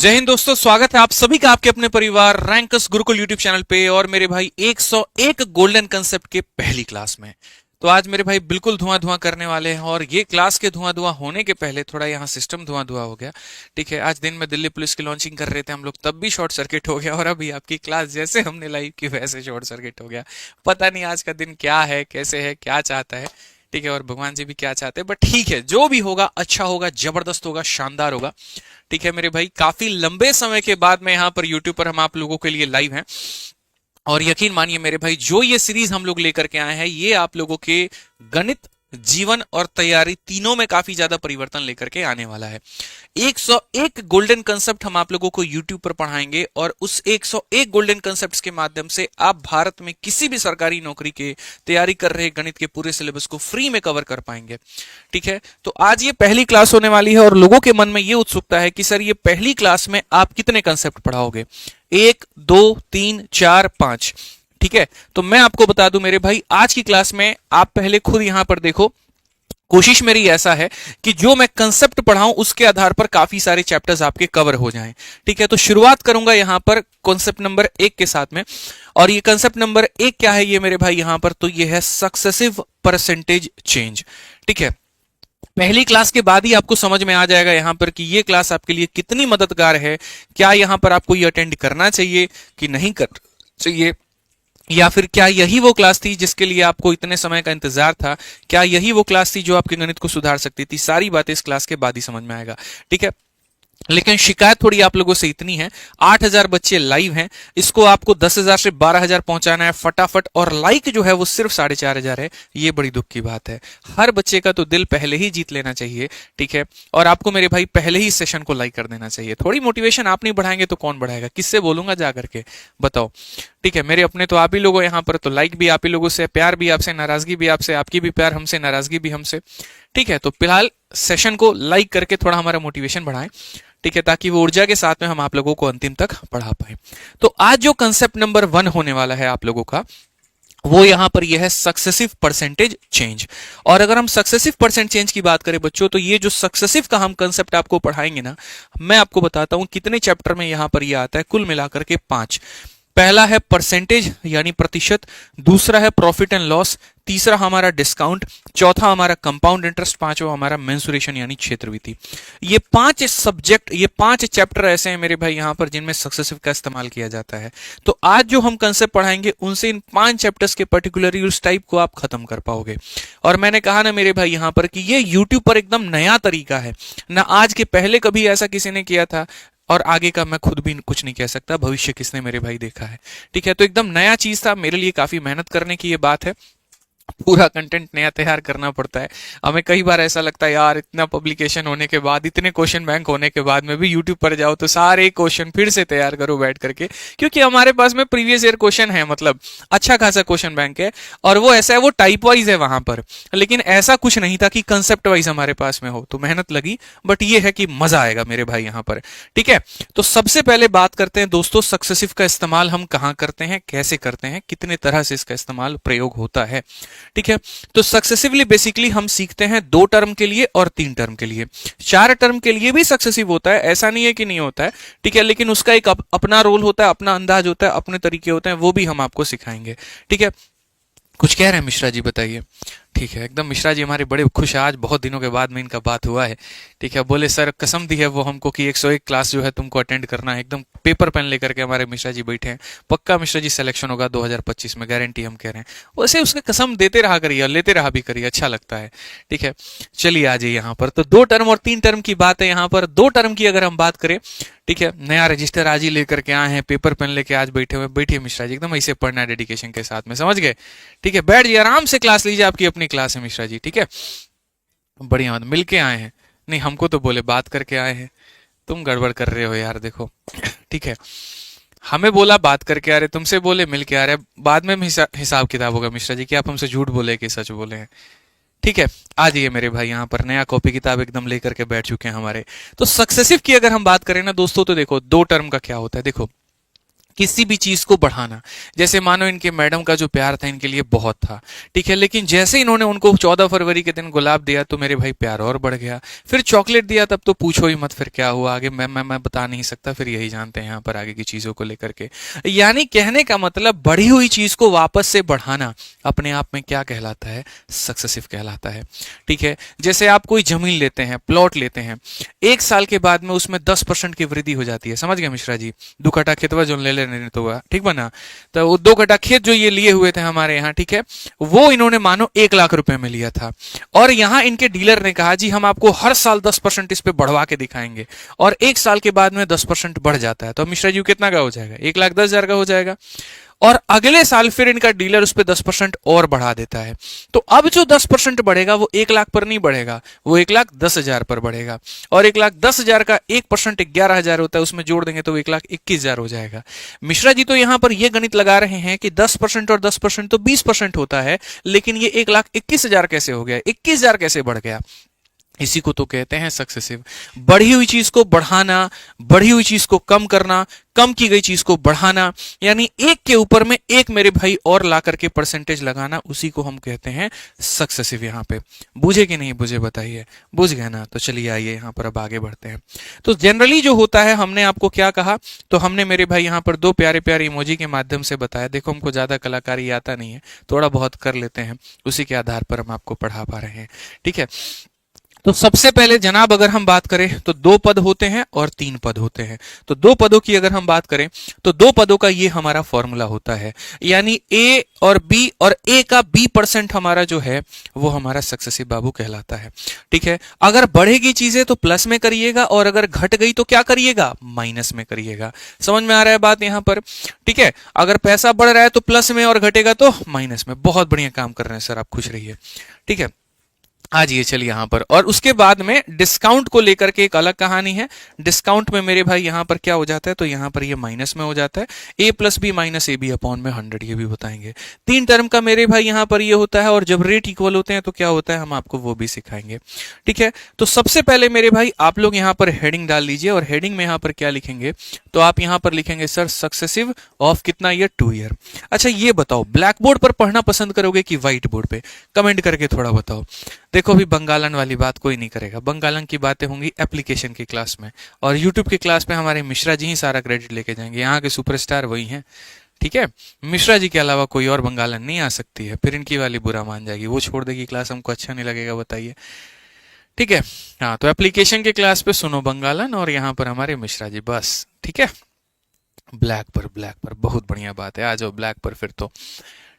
जय हिंद दोस्तों, स्वागत है आप सभी का आपके अपने परिवार रैंकस गुरुकुल यूट्यूब चैनल पे। और मेरे भाई 101 गोल्डन कंसेप्ट के पहली क्लास में। तो आज मेरे भाई बिल्कुल धुआं धुआं करने वाले हैं। और ये क्लास के धुआं धुआं होने के पहले थोड़ा यहाँ सिस्टम धुआं धुआं हो गया। ठीक है, आज दिन में दिल्ली पुलिस की लॉन्चिंग कर रहे थे हम लोग, तब भी शॉर्ट सर्किट हो गया। और अभी आपकी क्लास जैसे हमने लाइव की वैसे शॉर्ट सर्किट हो गया। पता नहीं आज का दिन क्या है, कैसे है, क्या चाहता है। ठीक है, और भगवान जी भी क्या चाहते हैं, बट ठीक है, जो भी होगा अच्छा होगा, जबरदस्त होगा, शानदार होगा। ठीक है मेरे भाई, काफी लंबे समय के बाद में यहाँ पर यूट्यूब पर हम आप लोगों के लिए लाइव हैं। और यकीन मानिए मेरे भाई, जो ये सीरीज हम लोग लेकर के आए हैं, ये आप लोगों के गणित, जीवन और तैयारी तीनों में काफी ज्यादा परिवर्तन लेकर के आने वाला है। 101 गोल्डन कंसेप्ट हम आप लोगों को YouTube पर पढ़ाएंगे। और उस 101 गोल्डन कंसेप्ट्स के माध्यम से आप भारत में किसी भी सरकारी नौकरी के तैयारी कर रहे गणित के पूरे सिलेबस को फ्री में कवर कर पाएंगे। ठीक है, तो आज ये पहली क्लास होने वाली है और लोगों के मन में ये उत्सुकता है कि सर ये पहली क्लास में आप कितने कंसेप्ट पढ़ाओगे, 1 2 3 4 5। ठीक है, तो मैं आपको बता दूं मेरे भाई, आज की क्लास में आप पहले खुद यहां पर देखो। कोशिश मेरी ऐसा है कि जो मैं कंसेप्ट पढ़ाऊं उसके आधार पर काफी सारे चैप्टर्स आपके कवर हो जाएं। ठीक है, तो शुरुआत करूंगा यहां पर कॉन्सेप्ट नंबर 1 के साथ में। और ये कंसेप्ट नंबर 1 क्या है ये मेरे भाई यहां पर, तो ये है सक्सेसिव परसेंटेज चेंज। ठीक है, पहली क्लास के बाद ही आपको समझ में आ जाएगा यहां पर कि ये क्लास आपके लिए कितनी मददगार है। क्या यहां पर आपको ये अटेंड करना चाहिए कि नहीं करना चाहिए, या फिर क्या यही वो क्लास थी जिसके लिए आपको इतने समय का इंतजार था, क्या यही वो क्लास थी जो आपके गणित को सुधार सकती थी। सारी बातें इस क्लास के बाद ही समझ में आएगा। ठीक है, लेकिन शिकायत थोड़ी आप लोगों से इतनी है, 8000 बच्चे लाइव हैं, इसको आपको 10,000 से 12,000 पहुंचाना है फटाफट। और लाइक जो है वो सिर्फ 4,500 है। ये बड़ी दुख की बात है। हर बच्चे का तो दिल पहले ही जीत लेना चाहिए। ठीक है, और आपको मेरे भाई पहले ही सेशन को लाइक कर देना चाहिए। थोड़ी मोटिवेशन आप नहीं बढ़ाएंगे तो कौन बढ़ाएगा, किससे बोलूंगा जा करके, बताओ। ठीक है, मेरे अपने तो आप ही लोग हो यहाँ पर, तो लाइक भी आप ही लोगों से, प्यार भी आपसे, नाराजगी भी आपसे, आपकी भी प्यार हमसे, नाराजगी भी हमसे। ठीक है, तो फिलहाल सेशन को लाइक करके थोड़ा हमारा मोटिवेशन बढ़ाएं। ठीक है, ताकि वो ऊर्जा के साथ में हम आप लोगों को अंतिम तक पढ़ा पाए। तो आज जो कंसेप्ट नंबर 1 होने वाला है आप लोगों का, वो यहां पर यह है सक्सेसिव परसेंटेज चेंज। और अगर हम सक्सेसिव परसेंट चेंज की बात करें बच्चों, तो ये जो सक्सेसिव का हम कंसेप्ट आपको पढ़ाएंगे ना, मैं आपको बताता हूं कितने चैप्टर में यहां पर ये आता है, कुल मिलाकर के 5। पहला है परसेंटेज यानी प्रतिशत, दूसरा है प्रॉफिट एंड लॉस, तीसरा हमारा डिस्काउंट, चौथा हमारा कंपाउंड इंटरेस्ट, पांचवा हमारा मेंसुरेशन यानी क्षेत्रविधि। ये 5 सब्जेक्ट, ये 5 चैप्टर ऐसे हैं मेरे भाई यहां पर जिनमें सक्सेसिव का इस्तेमाल किया जाता है। तो आज जो हम कंसेप्ट पढ़ाएंगे उनसे इन 5 चैप्टर्स के पर्टिकुलरली उस टाइप को आप खत्म कर पाओगे। और मैंने कहा ना मेरे भाई यहां पर कि ये यूट्यूब पर एकदम नया तरीका है ना, आज के पहले कभी ऐसा किसी ने किया था, और आगे का मैं खुद भी कुछ नहीं कह सकता, भविष्य किसने मेरे भाई देखा है। ठीक है, तो एकदम नया चीज था मेरे लिए, काफी मेहनत करने की ये बात है। पूरा कंटेंट नया तैयार करना पड़ता है हमें। कई बार ऐसा लगता है यार, इतना पब्लिकेशन होने के बाद, इतने क्वेश्चन बैंक होने के बाद में भी यूट्यूब पर जाओ तो सारे क्वेश्चन फिर से तैयार करो बैठ करके, क्योंकि हमारे पास में प्रीवियस ईयर क्वेश्चन है, मतलब अच्छा खासा क्वेश्चन बैंक है। और वो ऐसा है, वो टाइप वाइज है वहां पर, लेकिन ऐसा कुछ नहीं था कि कंसेप्ट वाइज हमारे पास में हो। तो मेहनत लगी, बट ये है कि मजा आएगा मेरे भाई यहां पर। ठीक है, तो सबसे पहले बात करते हैं दोस्तों, सक्सेसिव का इस्तेमाल हम कहां करते हैं, कैसे करते हैं, कितने तरह से इसका इस्तेमाल प्रयोग होता है। ठीक है, तो सक्सेसिवली बेसिकली हम सीखते हैं 2 टर्म के लिए और 3 टर्म के लिए। 4 टर्म के लिए भी सक्सेसिव होता है, ऐसा नहीं है कि नहीं होता है। ठीक है, लेकिन उसका एक अपना रोल होता है, अपना अंदाज होता है, अपने तरीके होते हैं, वो भी हम आपको सिखाएंगे। ठीक है, कुछ कह रहे हैं मिश्रा जी, बताइए। ठीक है, एकदम मिश्रा जी हमारे बड़े खुश हैं, आज बहुत दिनों के बाद में इनका बात हुआ है। ठीक है, बोले सर कसम दी है वो हमको कि 101 क्लास जो है तुमको अटेंड करना है। एकदम पेपर पेन लेकर के हमारे मिश्रा जी बैठे हैं। पक्का मिश्रा जी सिलेक्शन होगा 2025 में, गारंटी हम कह रहे हैं। वैसे उसका कसम देते रहा करिए, लेते रहा भी करिए, अच्छा लगता है। ठीक है, चलिए आ जाइए यहाँ पर। तो 2 टर्म और 3 टर्म की बात है यहाँ पर। 2 टर्म की अगर हम बात करें, ठीक है, नया रजिस्टर आज ही लेकर के आए हैं, पेपर पेन लेके आज बैठे हुए, बैठिए मिश्रा जी, एकदम ऐसे पढ़ना है डेडिकेशन के साथ में, समझ गए। ठीक है, बैठ जाइए आराम से, क्लास लीजिए, आपकी अपनी क्लास है मिश्रा जी। ठीक है, बढ़िया, मिल के आए हैं, नहीं हमको तो बोले बात करके आए हैं। तुम गड़बड़ कर रहे हो यार, देखो। ठीक है, हमें बोला बात करके आ रहे, तुमसे बोले मिल के आ रहे, बाद में हिसाब किताब होगा मिश्रा जी कि आप हमसे झूठ बोले कि सच बोले हैं। ठीक है, आ जाइए मेरे भाई यहाँ पर, नया कॉपी किताब एकदम लेकर के बैठ चुके हैं हमारे। तो सक्सेसिव की अगर हम बात करें ना दोस्तों, तो देखो 2 टर्म का क्या होता है। देखो किसी भी चीज को बढ़ाना। जैसे मानो इनके मैडम का जो प्यार था इनके लिए बहुत था, ठीक है, लेकिन जैसे इन्होंने उनको 14 फरवरी के दिन गुलाब दिया तो मेरे भाई प्यार और बढ़ गया। फिर चॉकलेट दिया तब तो पूछो ही मत, फिर क्या हुआ आगे मैं बता नहीं सकता, फिर यही जानते हैं यहाँ पर आगे की चीजों को लेकर के। यानी कहने का मतलब बढ़ी हुई चीज को वापस से बढ़ाना अपने आप में क्या कहलाता है, सक्सेसिव कहलाता है, ठीक है। जैसे आप कोई जमीन लेते हैं, प्लॉट लेते हैं, 1 साल के बाद में उसमें 10% की वृद्धि हो जाती है, समझ गए मिश्रा जी, 2 कट्ठा खेतवा जो ले लेने तो हुआ, ठीक बना। तो वो 2 कट्ठा खेत जो ये लिए हुए थे हमारे यहाँ, ठीक है, वो इन्होंने मानो 1 लाख रुपए में लिया था, और यहाँ इनके डीलर ने कहा जी हम आपको हर साल 10% इस पे बढ़वा के दिखाएंगे, और 1 साल के बाद में 10% बढ़ जाता है, तो मिश्रा जी कितना का हो जाएगा, 1,10,000 का हो जाएगा। और अगले साल फिर इनका डीलर उस पर 10% और बढ़ा देता है, तो अब जो 10% बढ़ेगा वो 1 लाख पर नहीं बढ़ेगा, वो 1,10,000 पर बढ़ेगा, और 1,10,000 का 1% 11,000 होता है, उसमें जोड़ देंगे तो 1,21,000 हो जाएगा। मिश्रा जी तो यहां पर ये गणित लगा रहे हैं कि 10% और 10% तो 20% होता है, लेकिन ये 1,21,000 कैसे हो गया, 21,000 कैसे बढ़ गया। इसी को तो कहते हैं सक्सेसिव। बढ़ी हुई चीज को बढ़ाना, बढ़ी हुई चीज को कम करना, कम की गई चीज को बढ़ाना, यानी एक के ऊपर में एक मेरे भाई और ला करके परसेंटेज लगाना, उसी को हम कहते हैं सक्सेसिव। यहाँ पे बुझे कि नहीं बुझे बताइए, बुझ गए ना, तो चलिए आइए यहाँ पर अब आगे बढ़ते हैं। तो जनरली जो होता है, हमने आपको क्या कहा, तो हमने मेरे भाई यहाँ पर 2 प्यारे प्यारे इमोजी के माध्यम से बताया। देखो हमको ज्यादा कलाकारी आता नहीं है, थोड़ा बहुत कर लेते हैं, उसी के आधार पर हम आपको पढ़ा पा रहे हैं, ठीक है। तो सबसे पहले जनाब अगर हम बात करें तो 2 पद होते हैं और 3 पद होते हैं। तो 2 पदों की अगर हम बात करें तो 2 पदों का ये हमारा फॉर्मूला होता है, यानी ए और बी, और ए का B% हमारा जो है वो हमारा सक्सेसिव बाबू कहलाता है, ठीक है। अगर बढ़ेगी चीजें तो प्लस में करिएगा, और अगर घट गई तो क्या करिएगा, माइनस में करिएगा। समझ में आ रहा है बात यहाँ पर, ठीक है। अगर पैसा बढ़ रहा है तो प्लस में, और घटेगा तो माइनस में। बहुत बढ़िया काम कर रहे हैं सर, आप खुश रहिए, ठीक है। आ जाइए चलिए यहाँ पर, और उसके बाद में डिस्काउंट को लेकर के एक अलग कहानी है। डिस्काउंट में मेरे भाई यहाँ पर क्या हो जाता है, तो यहाँ पर ये माइनस में हो जाता है, A plus B minus A B upon में 100, ये भी बताएंगे। 3 टर्म का मेरे भाई यहाँ पर ये होता है, और जब रेट इक्वल होते हैं तो क्या होता है, हम आपको वो भी सिखाएंगे, ठीक है। तो सबसे पहले मेरे भाई आप लोग यहाँ पर हेडिंग डाल लीजिए, और हेडिंग में यहाँ पर क्या लिखेंगे, तो आप यहाँ पर लिखेंगे सर सक्सेसिव ऑफ कितना ईयर, 2 ईयर। अच्छा ये बताओ, ब्लैक बोर्ड पर पढ़ना पसंद करोगे कि व्हाइट बोर्ड पे, कमेंट करके थोड़ा बताओ। देखो अभी बंगालन वाली बात कोई नहीं करेगा, बंगालन की बातें होंगी एप्लीकेशन की क्लास में, और यूट्यूब की क्लास में हमारे मिश्रा जी ही सारा क्रेडिट लेके जाएंगे, यहाँ के सुपरस्टार वही हैं, ठीक है। मिश्रा जी के अलावा कोई और बंगालन नहीं आ सकती है, फिर इनकी वाली बुरा मान जाएगी, वो छोड़ देगी क्लास, हमको अच्छा नहीं लगेगा, बताइए, ठीक है। हाँ तो एप्लीकेशन के क्लास पे सुनो बंगालन, और यहाँ पर हमारे मिश्रा जी, बस ठीक है। ब्लैक पर बहुत बढ़िया बात है, आ जाओ ब्लैक पर फिर तो,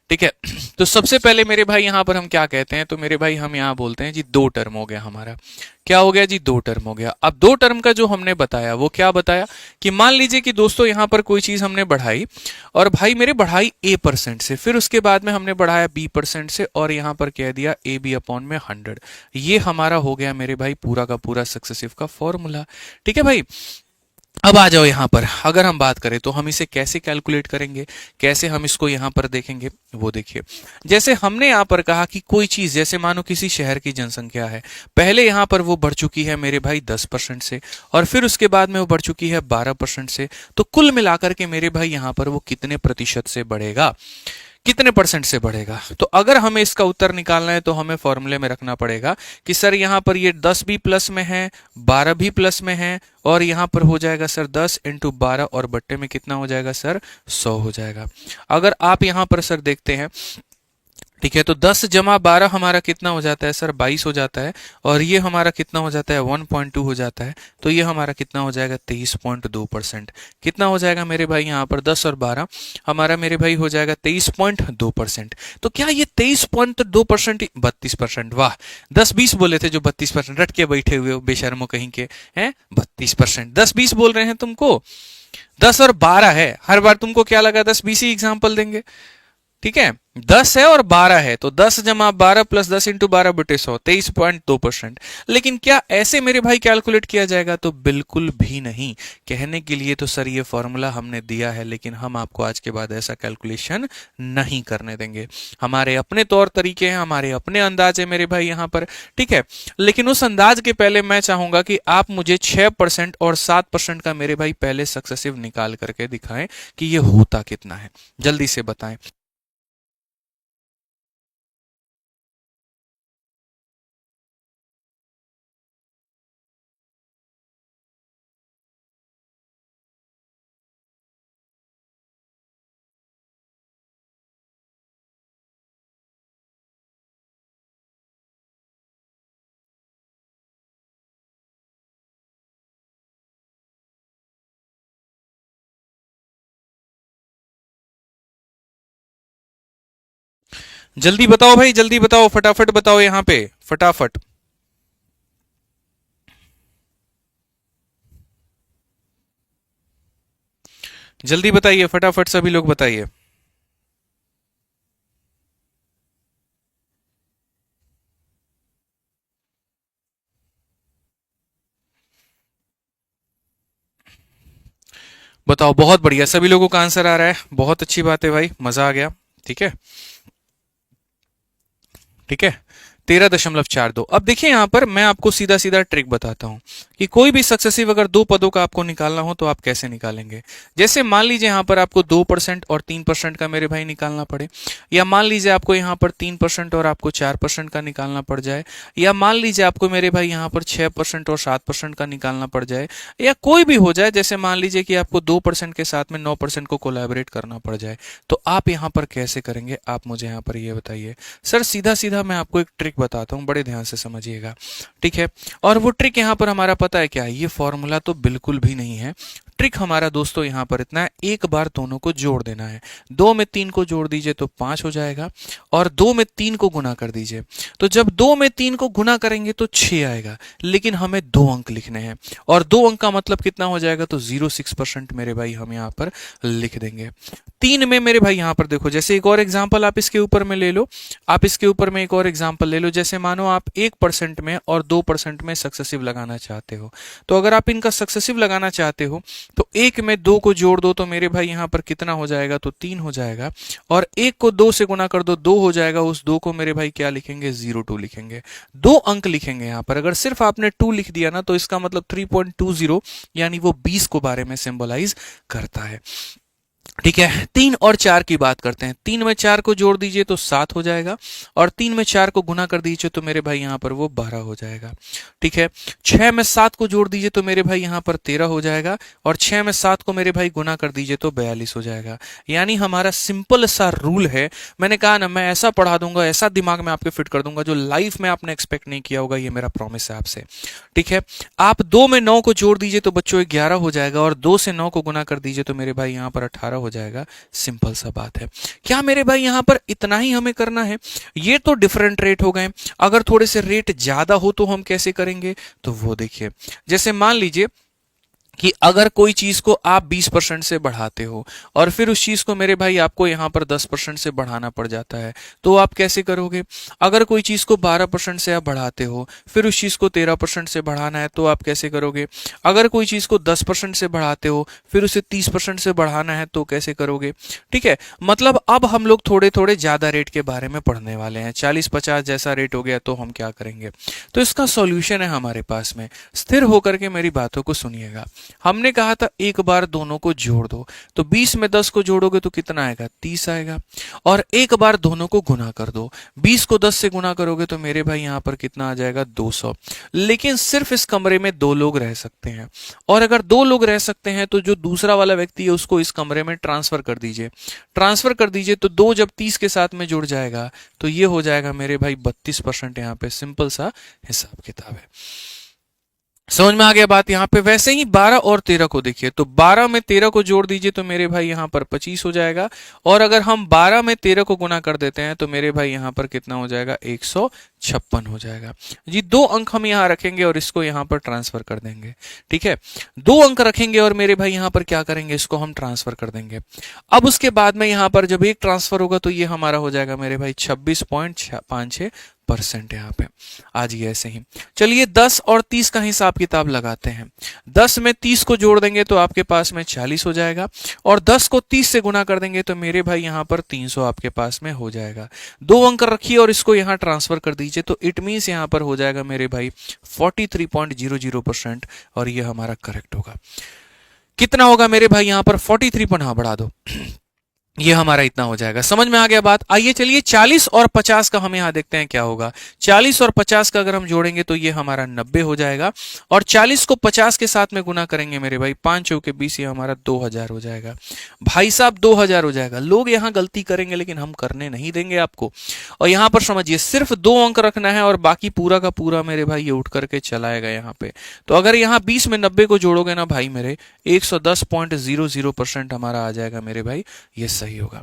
ठीक है। तो सबसे पहले मेरे भाई यहाँ पर हम क्या कहते हैं, तो मेरे भाई हम यहाँ बोलते हैं जी 2 टर्म हो गया हमारा, क्या हो गया जी, 2 टर्म हो गया। अब 2 टर्म का जो हमने बताया वो क्या बताया, कि मान लीजिए कि दोस्तों यहाँ पर कोई चीज हमने बढ़ाई, और भाई मेरे बढ़ाई A% से, फिर उसके बाद में हमने बढ़ाया B% से, और यहाँ पर कह दिया ए बी अपॉन में 100, ये हमारा हो गया मेरे भाई पूरा का पूरा सक्सेसिव का फॉर्मूला, ठीक है भाई। अब आ जाओ यहाँ पर, अगर हम बात करें तो हम इसे कैसे कैलकुलेट करेंगे, कैसे हम इसको यहाँ पर देखेंगे, वो देखिए। जैसे हमने यहाँ पर कहा कि कोई चीज, जैसे मानो किसी शहर की जनसंख्या है, पहले यहाँ पर वो बढ़ चुकी है मेरे भाई 10% से, और फिर उसके बाद में वो बढ़ चुकी है 12% से, तो कुल मिलाकर के मेरे भाई यहाँ पर वो कितने प्रतिशत से बढ़ेगा, कितने परसेंट से बढ़ेगा। तो अगर हमें इसका उत्तर निकालना है तो हमें फॉर्मूले में रखना पड़ेगा कि सर यहाँ पर ये 10 भी प्लस में है, 12 भी प्लस में है, और यहाँ पर हो जाएगा सर 10 × 12, और बट्टे में कितना हो जाएगा सर, 100 हो जाएगा। अगर आप यहाँ पर सर देखते हैं, ठीक है, तो 10 + 12 हमारा कितना हो जाता है सर, 22 हो जाता है, और ये हमारा कितना हो जाता है, 1.2 हो जाता है, तो ये हमारा कितना हो जाएगा, 23.2%। कितना हो जाएगा मेरे भाई यहाँ पर, 10 और 12 हमारा मेरे भाई हो जाएगा 23.2%। तो क्या ये 23.2%, 32%, वाह, 10-20 बोले थे जो 32%, रट के बैठे हुए हो बेशर्मो कहीं के हैं, 32%, 10-20 बोल रहे हैं तुमको, 10 और 12 है, हर बार तुमको क्या लगा 10-20 ही एग्जाम्पल देंगे, ठीक है, 10 है और 12 है, तो 10 जमा 12 प्लस 10 इंटू 12 बटे 100, 23.2%। लेकिन क्या ऐसे मेरे भाई कैलकुलेट किया जाएगा? तो बिल्कुल भी नहीं। कहने के लिए तो सर ये फॉर्मूला हमने दिया है, लेकिन हम आपको आज के बाद ऐसा कैलकुलेशन नहीं करने देंगे। हमारे अपने तौर तरीके हैं, हमारे अपने अंदाज है मेरे भाई यहाँ पर, ठीक है। लेकिन उस अंदाज के पहले मैं चाहूंगा कि आप मुझे 6% और 7% का मेरे भाई पहले सक्सेसिव निकाल करके दिखाएं कि ये होता कितना है, जल्दी से बताएं। जल्दी बताओ भाई, जल्दी बताओ, फटाफट बताओ यहां पे, फटाफट। जल्दी बताइए, फटाफट सभी लोग बताइए। बताओ, बहुत बढ़िया, सभी लोगों का आंसर आ रहा है, बहुत अच्छी बात है भाई, मजा आ गया। ठीक है, ठीक है, 13.42। अब देखिए यहां पर मैं आपको सीधा सीधा ट्रिक बताता हूं कि कोई भी सक्सेसिव अगर दो पदों का आपको निकालना हो तो आप कैसे निकालेंगे। जैसे मान लीजिए यहां पर आपको 2% और 3% का मेरे भाई निकालना पड़े, या मान लीजिए आपको यहां पर 3% और आपको 4% का निकालना पड़ जाए, या मान लीजिए आपको मेरे भाई यहां पर 6% और 7% का निकालना पड़ जाए, या कोई भी हो जाए, जैसे मान लीजिए कि आपको 2% के साथ में 9% को कोलैबोरेट करना पड़ जाए, तो आप यहां पर कैसे करेंगे? आप मुझे यहां पर ये बताइए। सर सीधा सीधा मैं आपको एक ट्रिक बताता हूं, बड़े ध्यान से समझिएगा, ठीक है। और वो ट्रिक यहां पर हमारा पता है क्या है? ये फॉर्मूला तो बिल्कुल भी नहीं है। ट्रिक हमारा दोस्तों यहां पर इतना है, एक बार दोनों को जोड़ देना है। 2 में 3 को जोड़ दीजिए तो 5 हो जाएगा, और 2 में 3 को गुना कर दीजिए, तो जब 2 में 3 को गुना करेंगे तो 6 आएगा, लेकिन हमें 2 अंक लिखने हैं, और 2 अंक का मतलब कितना हो जाएगा? तो 06% मेरे भाई हम यहां पर लिख देंगे। 3 में मेरे भाई यहां पर देखो, जैसे एक और एग्जाम्पल आप इसके ऊपर में ले लो, आप इसके ऊपर में एक और एग्जांपल ले लो। जैसे मानो आप 1% में और 2% में सक्सेसिव लगाना चाहते हो, तो अगर आप इनका सक्सेसिव लगाना चाहते हो तो 1 में 2 को जोड़ दो तो मेरे भाई यहां पर कितना हो जाएगा? तो 3 हो जाएगा, और 1 को 2 से गुना कर दो, 2 हो जाएगा, उस 2 को मेरे भाई क्या लिखेंगे? 02 लिखेंगे, 2 अंक लिखेंगे यहां पर। अगर सिर्फ आपने 2 लिख दिया ना तो इसका मतलब 3.20 यानी वो 20 को बारे में सिंबलाइज करता है। ठीक है, 3 और 4 की बात करते हैं। 3 में 4 को जोड़ दीजिए तो 7 हो जाएगा, और 3 में 4 को गुना कर दीजिए तो मेरे भाई यहां पर वो 12 हो जाएगा। ठीक है, 6 में 7 को जोड़ दीजिए तो मेरे भाई यहां पर 13 हो जाएगा, और 6 में 7 को मेरे भाई गुना कर दीजिए तो 42 हो जाएगा। यानी हमारा सिंपल सा रूल है। मैंने कहा ना, मैं ऐसा पढ़ा दूंगा, ऐसा दिमाग में आपके फिट कर दूंगा जो लाइफ में आपने एक्सपेक्ट नहीं किया होगा, ये मेरा प्रॉमिस है आपसे। ठीक है, आप 2 में 9 को जोड़ दीजिए तो बच्चों 11 हो जाएगा, और 2 से 9 को गुना कर दीजिए तो मेरे भाई यहां पर 18 हो जाएगा। सिंपल सा बात है। क्या मेरे भाई यहां पर इतना ही हमें करना है? ये तो डिफरेंट रेट हो गए। अगर थोड़े से रेट ज्यादा हो तो हम कैसे करेंगे? तो वो देखिए, जैसे मान लीजिए कि अगर कोई चीज को आप 20% से बढ़ाते हो, और फिर उस चीज को मेरे भाई आपको यहां पर 10% से बढ़ाना पड़ जाता है, तो आप कैसे करोगे? अगर कोई चीज को 12% से आप बढ़ाते हो, फिर उस चीज को 13% से बढ़ाना है, तो आप कैसे करोगे? अगर कोई चीज को 10% से बढ़ाते हो, फिर उसे 30% से बढ़ाना है, तो कैसे करोगे? ठीक है, मतलब अब हम लोग थोड़े थोड़े ज्यादा रेट के बारे में पढ़ने वाले हैं। 40-50 जैसा रेट हो गया तो हम क्या करेंगे? तो इसका सॉल्यूशन है हमारे पास में। स्थिर होकर के मेरी बातों को सुनिएगा। हमने कहा था एक बार दोनों को जोड़ दो, तो 20 में 10 को जोड़ोगे तो कितना आएगा? 30 आएगा, और एक बार दोनों को गुना कर दो, 20 को 10 से गुना करोगे तो मेरे भाई यहां पर कितना आ जाएगा? 200। लेकिन सिर्फ इस कमरे में 2 लोग रह सकते हैं, और अगर 2 लोग रह सकते हैं तो जो दूसरा वाला व्यक्ति है उसको इस कमरे में ट्रांसफर कर दीजिए। ट्रांसफर कर दीजिए तो 2 जब 30 के साथ में जुड़ जाएगा तो ये हो जाएगा मेरे भाई 32%। यहां पे सिंपल सा हिसाब किताब है। समझ में आ गया बात यहां पे? वैसे ही 12 और 13 को देखिए, तो 12 में 13 को जोड़ दीजिए तो मेरे भाई यहां पर 25 हो जाएगा, और अगर हम 12 में 13 को गुना कर देते हैं तो मेरे भाई यहां पर कितना हो जाएगा? 56 हो जाएगा जी। 2 अंक हम यहाँ रखेंगे और इसको यहाँ पर ट्रांसफर कर देंगे। ठीक है, 2 अंक रखेंगे और मेरे भाई यहाँ पर क्या करेंगे, इसको हम ट्रांसफर कर देंगे। अब उसके बाद में यहाँ पर जब एक ट्रांसफर होगा तो ये हमारा हो जाएगा मेरे भाई 26.56% यहाँ पे। आज ये ऐसे ही चलिए 10 और 30 का हिसाब किताब लगाते हैं। 10 में 30 को जोड़ देंगे तो आपके पास में 40 हो जाएगा और 10 को 30 से गुना कर देंगे तो मेरे भाई यहाँ पर 300 आपके पास में हो जाएगा। 2 अंक रखिए और इसको यहाँ ट्रांसफर कर दीजिए तो इट मीन्स यहाँ पर हो जाएगा मेरे भाई 43.00% और ये हमारा करेक्ट होगा। कितना होगा मेरे भाई यहाँ पर 43 पर, हाँ बढ़ा दो, ये हमारा इतना हो जाएगा। समझ में आ गया बात। आइए चलिए 40 और 50 का हम यहां देखते हैं क्या होगा। 40 और 50 का अगर हम जोड़ेंगे तो ये हमारा 90 हो जाएगा और 40 को 50 के साथ में गुना करेंगे मेरे भाई 5 चौके 20, ये हमारा 2000 हो जाएगा। भाई साहब 2000 हो जाएगा। लोग यहां गलती करेंगे लेकिन हम करने नहीं देंगे आपको। और यहां पर समझिए सिर्फ 2 अंक रखना है और बाकी पूरा का पूरा मेरे भाई ये उठ करके चलाएगा यहाँ पे। तो अगर यहाँ 20 में 90 को जोड़ोगे ना भाई मेरे 110.00% हमारा आ जाएगा मेरे भाई, ये सही होगा।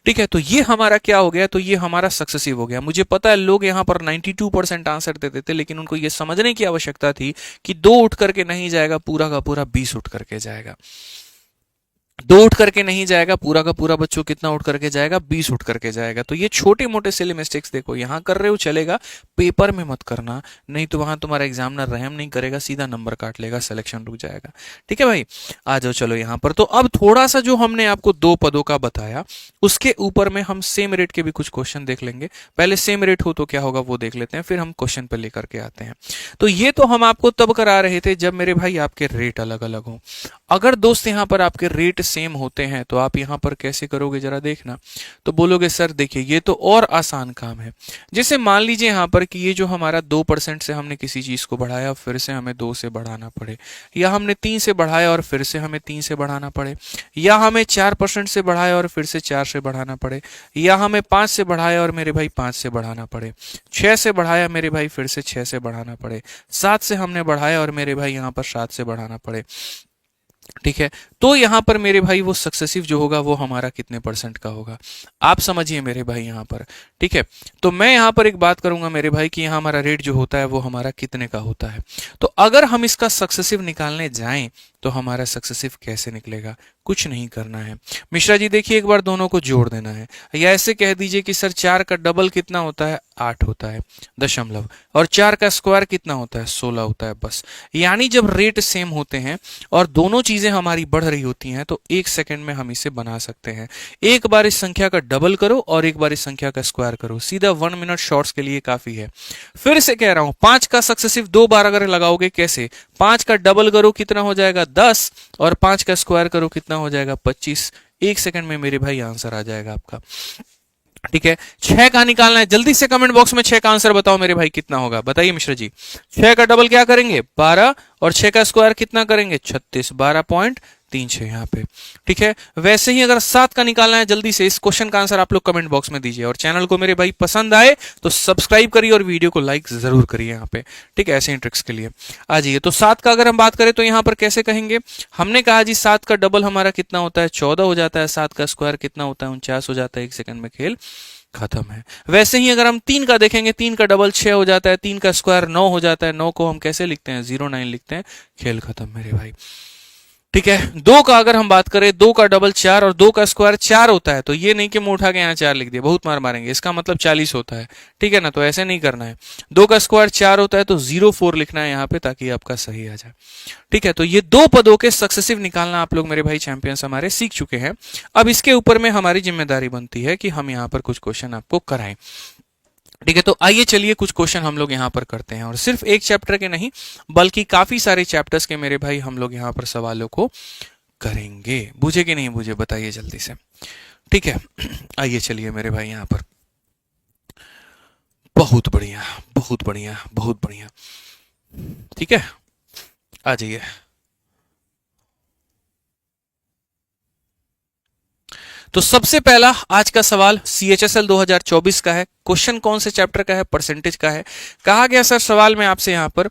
ठीक है, तो ये हमारा क्या हो गया, तो ये हमारा सक्सेसिव हो गया। मुझे पता है लोग यहां पर 92% आंसर देते थे लेकिन उनको ये समझने की आवश्यकता थी कि 2 उठ करके नहीं जाएगा, पूरा का पूरा 20 उठ करके जाएगा। 2 उठ करके नहीं जाएगा, पूरा का पूरा बच्चों कितना उठ करके जाएगा, 20 उठ करके जाएगा। तो ये छोटे मोटे सिली मिस्टेक्स देखो यहां कर रहे हो चलेगा, पेपर में मत करना, नहीं तो वहां तुम्हारा एग्जामिनर रहम नहीं करेगा, सीधा नंबर काट लेगा, सिलेक्शन रुक जाएगा। ठीक है भाई, आ जाओ चलो यहां पर। तो अब थोड़ा सा जो हमने आपको 2 पदों का बताया उसके ऊपर में हम सेम रेट के भी कुछ क्वेश्चन देख लेंगे। पहले सेम रेट हो तो क्या होगा वो देख लेते हैं, फिर हम क्वेश्चन पे लेकर के आते हैं। तो ये तो हम आपको तब करा रहे थे जब मेरे भाई आपके रेट अलग अलग हो। अगर दोस्त यहां पर आपके रेट सेम होते हैं तो आप यहां पर कैसे करोगे जरा देखना। तो बोलोगे सर देखिए ये तो और आसान काम है। जैसे मान लीजिए यहां पर कि ये जो हमारा 2% से हमने किसी चीज को बढ़ाया फिर से हमें 2 से बढ़ाना पड़े, या हमने 3 से बढ़ाया और फिर से हमें 3 से बढ़ाना पड़े, या हमें 4% से बढ़ाया और फिर से 4 से बढ़ाना पड़े, या हमें 5 से बढ़ाया और मेरे भाई 5 से बढ़ाना पड़े, 6 से बढ़ाया मेरे भाई फिर से 6 से बढ़ाना पड़े, 7 से हमने बढ़ाया और मेरे भाई यहां पर 7 से बढ़ाना पड़े। ठीक है, तो यहां पर मेरे भाई वो सक्सेसिव जो होगा वो हमारा कितने परसेंट का होगा, आप समझिए मेरे भाई यहां पर। ठीक है, तो मैं यहां पर एक बात करूंगा मेरे भाई कि यहां हमारा रेट जो होता है वो हमारा कितने का होता है। तो अगर हम इसका सक्सेसिव निकालने जाएं तो हमारा सक्सेसिव कैसे निकलेगा, कुछ नहीं करना है मिश्रा जी। देखिए एक बार दोनों को जोड़ देना है, या ऐसे कह दीजिए कि सर 4 का डबल कितना होता है, 8 होता है दशमलव, और 4 का स्क्वायर कितना होता है, 16 होता है बस। यानी जब रेट सेम होते हैं और दोनों चीजें हमारी बढ़ रही होती हैं तो 1 सेकंड में हम इसे बना सकते हैं। एक बार इस संख्या का डबल करो और एक बार इस संख्या का स्क्वायर करो, सीधा 1 मिनट शॉर्ट्स के लिए काफी है। फिर से कह रहा हूं 5 का सक्सेसिव 2 बार अगर लगाओगे कैसे, 5 का डबल करो कितना हो जाएगा 10, और 5 का स्क्वायर करो कितना हो जाएगा 25। 1 सेकंड में मेरे भाई आंसर आ जाएगा आपका। ठीक है, 6 का निकालना है, जल्दी से कमेंट बॉक्स में 6 का आंसर बताओ मेरे भाई कितना होगा, बताइए मिश्रा जी। 6 का डबल क्या करेंगे 12, और 6 का स्क्वायर कितना करेंगे 36, 12.36 यहाँ पे। ठीक है, वैसे ही अगर 7 का निकालना है जल्दी से इस क्वेश्चन का आंसर आप लोग कमेंट बॉक्स में दीजिए, और चैनल को मेरे भाई पसंद आए तो सब्सक्राइब करिए और वीडियो को लाइक जरूर करिए यहाँ पे। ठीक है, ऐसे ही ट्रिक्स के लिए आ जाइए। तो 7 का अगर हम बात करें तो यहाँ पर कैसे कहेंगे, हमने कहा जी 7 का डबल हमारा कितना होता है 14 हो जाता है, 7 का स्क्वायर कितना होता है 49 हो जाता है, 1 सेकंड में खेल खत्म है। वैसे ही अगर हम 3 का देखेंगे, 3 का डबल 6 हो जाता है, 3 का स्क्वायर 9 हो जाता है, 9 को हम कैसे लिखते हैं 09 लिखते हैं, खेल खत्म मेरे भाई। ठीक है, 2 का अगर हम बात करें, 2 का डबल 4 और 2 का स्क्वायर 4 होता है, तो ये नहीं कि मुंह उठा के यहाँ 4 लिख दिया, बहुत मार मारेंगे, इसका मतलब 40 होता है। ठीक है ना, तो ऐसे नहीं करना है। 2 का स्क्वायर 4 होता है तो 04 लिखना है यहाँ पे ताकि आपका सही आ जाए। ठीक है, तो ये 2 पदों के सक्सेसिव निकालना आप लोग मेरे भाई चैंपियंस हमारे सीख चुके हैं। अब इसके ऊपर में हमारी जिम्मेदारी बनती है कि हम यहाँ पर कुछ क्वेश्चन आपको कराएं। ठीक है, तो आइए चलिए कुछ क्वेश्चन हम लोग यहाँ पर करते हैं, और सिर्फ एक चैप्टर के नहीं बल्कि काफी सारे चैप्टर्स के मेरे भाई हम लोग यहाँ पर सवालों को करेंगे। बुझे कि नहीं बुझे बताइए जल्दी से। ठीक है, आइए चलिए मेरे भाई यहाँ पर। बहुत बढ़िया बहुत बढ़िया बहुत बढ़िया। ठीक है, आ जाइए। तो सबसे पहला आज का सवाल CHSL 2024 का है। क्वेश्चन कौन से चैप्टर का है, परसेंटेज का है। कहा गया सर सवाल में आपसे यहां पर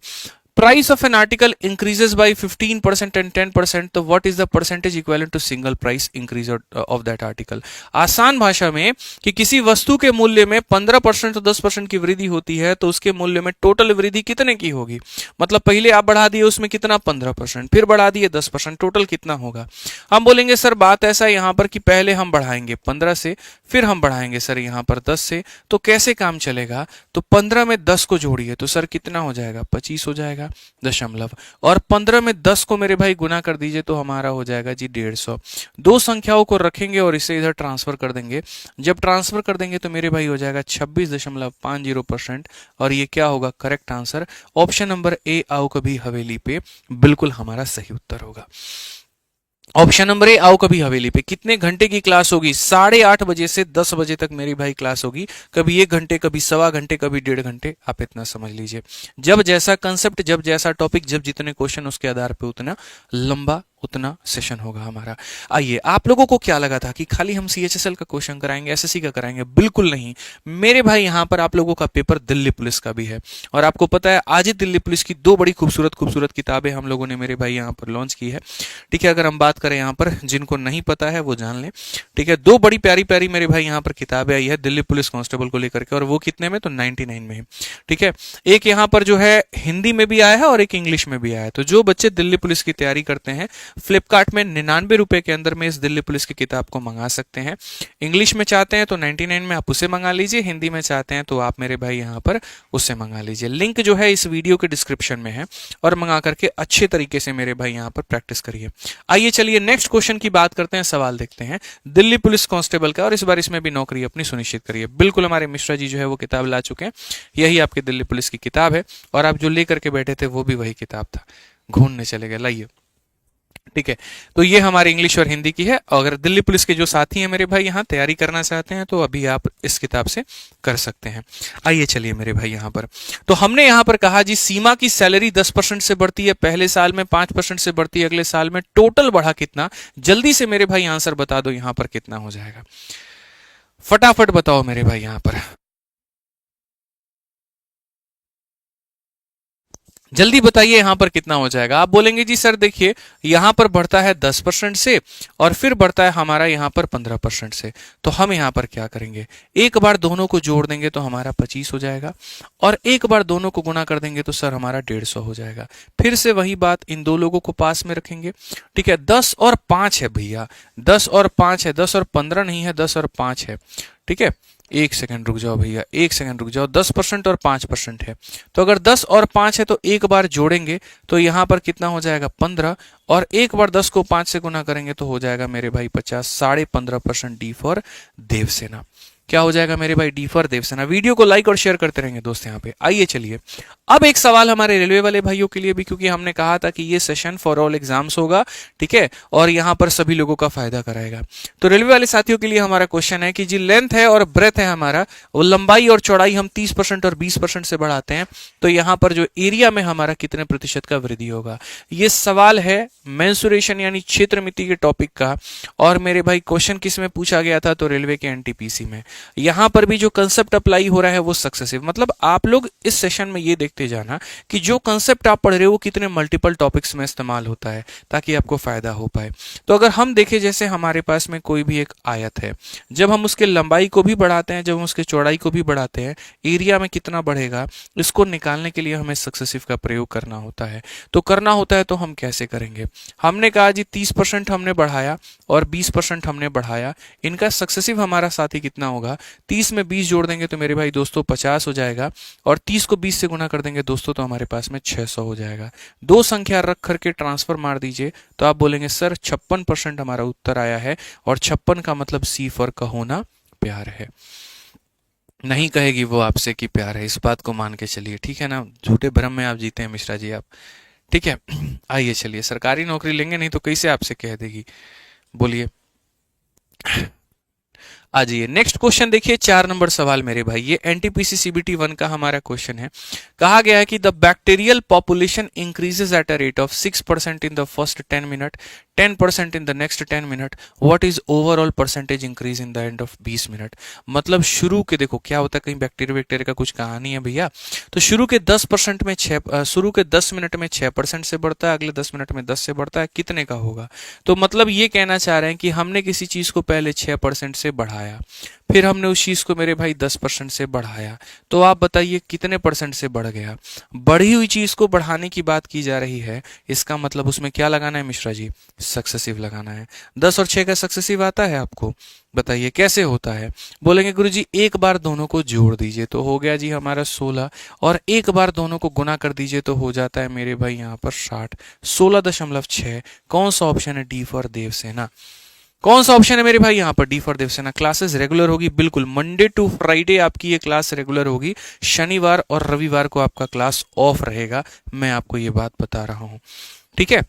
price of an article increases by 15% and 10%, तो what is the percentage equivalent to single price increase of that article. आसान भाषा में कि किसी वस्तु के मूल्य में 15% और 10% की वृद्धि होती है तो उसके मूल्य में टोटल वृद्धि कितने की होगी। मतलब पहले आप बढ़ा दिए उसमें कितना 15%, फिर बढ़ा दिए 10%, टोटल कितना होगा। हम बोलेंगे सर बात ऐसा है यहाँ पर कि पहले हम बढ़ाएंगे 15 से, फिर हम बढ़ाएंगे सर यहाँ पर 10 से, तो कैसे काम चलेगा। तो 15 में 10 को जोड़िए तो सर कितना हो जाएगा 25 हो जाएगा दशमलव, और 15 में 10 को मेरे भाई गुना कर दीजिए तो हमारा हो जाएगा जी 150। दो संख्याओं को रखेंगे और इसे इधर ट्रांसफर कर देंगे। जब ट्रांसफर कर देंगे तो मेरे भाई हो जाएगा 26.50%, और ये क्या होगा correct answer. Option number A आओ कभी हवेली पे बिल्कुल हमारा सही उत्तर होगा। ऑप्शन नंबर ए आओ कभी हवेली पे। कितने घंटे की क्लास होगी, 8:30 बजे से 10 बजे तक मेरी भाई क्लास होगी। कभी 1 घंटे, कभी सवा घंटे, कभी 1.5 घंटे, आप इतना समझ लीजिए। जब जैसा कंसेप्ट, जब जैसा टॉपिक, जब जितने क्वेश्चन, उसके आधार पे उतना लंबा उतना सेशन होगा हमारा। आइए, आप लोगों को क्या लगा था कि खाली हम सीएचएसएल का क्वेश्चन कराएंगे, एसएससी का कराएंगे? बिल्कुल नहीं मेरे भाई, यहां पर आप लोगों का पेपर दिल्ली पुलिस का भी है। और आपको पता है आज ही दिल्ली पुलिस की 2 बड़ी खूबसूरत खूबसूरत किताबें हम लोगों ने मेरे भाई यहां पर लॉन्च की है। ठीक है, अगर हम बात करें यहां पर, जिनको नहीं पता है वो जान लें। ठीक है, 2 बड़ी प्यारी प्यारी मेरे भाई यहां पर किताबें आई है दिल्ली पुलिस कांस्टेबल को लेकर के, और वो कितने में, तो 99 में है। ठीक है, एक यहां पर जो है हिंदी में भी आया है और एक इंग्लिश में भी आया है। तो जो बच्चे दिल्ली पुलिस की तैयारी करते हैं, फ्लिपकार्ट में 99 रुपए के अंदर में इस दिल्ली पुलिस की किताब को मंगा सकते हैं। इंग्लिश में चाहते हैं तो 99 में आप उसे मंगा लीजिए, हिंदी में चाहते हैं तो आप मेरे भाई यहां पर उसे मंगा लीजिए। लिंक जो है इस वीडियो के डिस्क्रिप्शन में है, और मंगा करके अच्छे तरीके से मेरे भाई यहां पर प्रैक्टिस करिए। आइए चलिए नेक्स्ट क्वेश्चन की बात करते हैं, सवाल देखते हैं दिल्ली पुलिस कांस्टेबल का, और इस बार इसमें भी नौकरी अपनी सुनिश्चित करिए। बिल्कुल हमारे मिश्रा जी जो है वो किताब ला चुके हैं, यही आपकी दिल्ली पुलिस की किताब है, और आप जो लेकर के बैठे थे वो भी वही किताब था, घूमने चले गए, लाइए। ठीक है, तो ये हमारी इंग्लिश और हिंदी की है। अगर दिल्ली पुलिस के जो साथी हैं मेरे भाई यहाँ तैयारी करना चाहते हैं तो अभी आप इस किताब से कर सकते हैं। आइए चलिए मेरे भाई यहाँ पर, तो हमने यहाँ पर कहा जी सीमा की सैलरी 10% से बढ़ती है, पहले साल में 5% से बढ़ती है, अगले साल में टोटल बढ़ा कितना। जल्दी से मेरे भाई आंसर बता दो यहाँ पर कितना हो जाएगा, फटाफट बताओ मेरे भाई यहाँ पर, जल्दी बताइए यहां पर कितना हो जाएगा। आप बोलेंगे जी सर देखिए यहां पर बढ़ता है 10% से, और फिर बढ़ता है हमारा यहां पर 15% से। तो हम यहां पर क्या करेंगे, एक बार दोनों को जोड़ देंगे तो हमारा 25 हो जाएगा, और एक बार दोनों को गुना कर देंगे तो सर हमारा 150 हो जाएगा। फिर से वही बात, इन दो लोगों को पास में रखेंगे। ठीक है, 10 और 5 है भैया, 10 और 5 है, 10 और 15 नहीं है, 10 और 5 है। ठीक है, एक सेकंड रुक जाओ भैया, एक सेकंड रुक जाओ, 10% और 5% है। तो अगर 10 और 5 है तो एक बार जोड़ेंगे तो यहां पर कितना हो जाएगा 15, और एक बार 10 को 5 से गुना करेंगे तो हो जाएगा मेरे भाई 50, 15.5% डी फॉर देवसेना। क्या हो जाएगा मेरे भाई, डी फॉर देवसेना। वीडियो को लाइक और शेयर करते रहेंगे दोस्त यहाँ पे। आइए चलिए, अब एक सवाल हमारे रेलवे वाले भाइयों के लिए भी, क्योंकि हमने कहा था कि ये सेशन फॉर ऑल एग्जाम्स होगा। ठीक है, और यहाँ पर सभी लोगों का फायदा कराएगा। तो रेलवे वाले साथियों के लिए हमारा क्वेश्चन है कि जी लेंथ है और ब्रेथ है हमारा, वो लंबाई और चौड़ाई हम 30% और 20% से बढ़ाते हैं, तो यहाँ पर जो एरिया में हमारा कितने प्रतिशत का वृद्धि होगा। ये सवाल है मेंसुरेशन यानी क्षेत्र मिति के टॉपिक का, और मेरे भाई क्वेश्चन किस में पूछा गया था, तो रेलवे के एनटीपीसी में। यहां पर भी जो कंसेप्ट अप्लाई हो रहा है वो सक्सेसिव, मतलब आप लोग इस सेशन में ये देखते जाना कि जो कंसेप्ट आप पढ़ रहे हो वो कितने मल्टीपल टॉपिक्स में इस्तेमाल होता है, ताकि आपको फायदा हो पाए। तो अगर हम देखें, जैसे हमारे पास में कोई भी एक आयत है, जब हम उसके लंबाई को भी बढ़ाते हैं, जब हम उसके चौड़ाई को भी बढ़ाते हैं, एरिया में कितना बढ़ेगा, इसको निकालने के लिए हमें सक्सेसिव का प्रयोग करना होता है। तो करना होता है तो हम कैसे करेंगे, हमने कहा जी 30% हमने बढ़ाया और 20% हमने बढ़ाया, इनका सक्सेसिव हमारा साथी कितना होगा, 30 में 20 जोड़ देंगे तो मेरे भाई दोस्तों 50 हो जाएगा, और 30 को 20 से गुना कर देंगे दोस्तों तो हमारे पास में 600 हो जाएगा। दो संख्या रख करके ट्रांसफर मार दीजिए तो आप बोलेंगे सर 56% हमारा उत्तर आया है, और 56 का मतलब सी फॉर का होना प्यार है। नहीं कहेगी वो आपसे कि प्यार है, इस बात को मान के चलिए, ठीक है ना। झूठे भ्रम में आप जीते हैं मिश्रा जी आप, ठीक है। आइए चलिए, सरकारी नौकरी लेंगे नहीं तो कैसे आपसे कह देगी, बोलिए। आ जाइए नेक्स्ट क्वेश्चन देखिए, 4 नंबर सवाल मेरे भाई, ये एनटीपीसी सीबीटी 1 का हमारा क्वेश्चन है। कहा गया है कि the bacterial population increases eight a rate of 6% in the first 10 minute, 10% in the next 10 minute, what is overall percentage increase in the end of 20 minute. मतलब शुरू के, देखो क्या होता है, कहीं बैक्टीरिया बैक्टीरिया का कुछ कहानी है भैया। तो शुरू के 10% में शुरू के 10 मिनट में 6% से बढ़ता है, अगले 10 मिनट में 10 से बढ़ता है, कितने का होगा। तो मतलब ये कहना चाह रहे हैं कि हमने किसी चीज को पहले 6% से बढ़ाया, फिर हमने उस चीज को मेरे भाई 10% से बढ़ाया, तो आप बताइए कितने परसेंट से बढ़ गया। बढ़ी हुई चीज को बढ़ाने की बात की जा रही है, इसका मतलब उसमें क्या लगाना है मिश्रा जी, सक्सेसिव लगाना है। 10 और 6 का सक्सेसिव आता है आपको, बताइए कैसे होता है। बोलेंगे गुरुजी एक बार दोनों को जोड़ दीजिए तो हो गया जी हमारा 16, और एक बार दोनों को गुना कर दीजिए तो हो जाता है मेरे भाई यहाँ पर 60, 16.6। कौन सा ऑप्शन है, डी फॉर देवसेना। कौन सा ऑप्शन है मेरे भाई यहाँ पर, D for Devsena. Classes regular होगी, बिल्कुल मंडे टू फ्राइडे आपकी ये क्लास रेगुलर होगी, शनिवार और रविवार को आपका क्लास ऑफ रहेगा, मैं आपको ये बात बता रहा हूँ, ठीक है।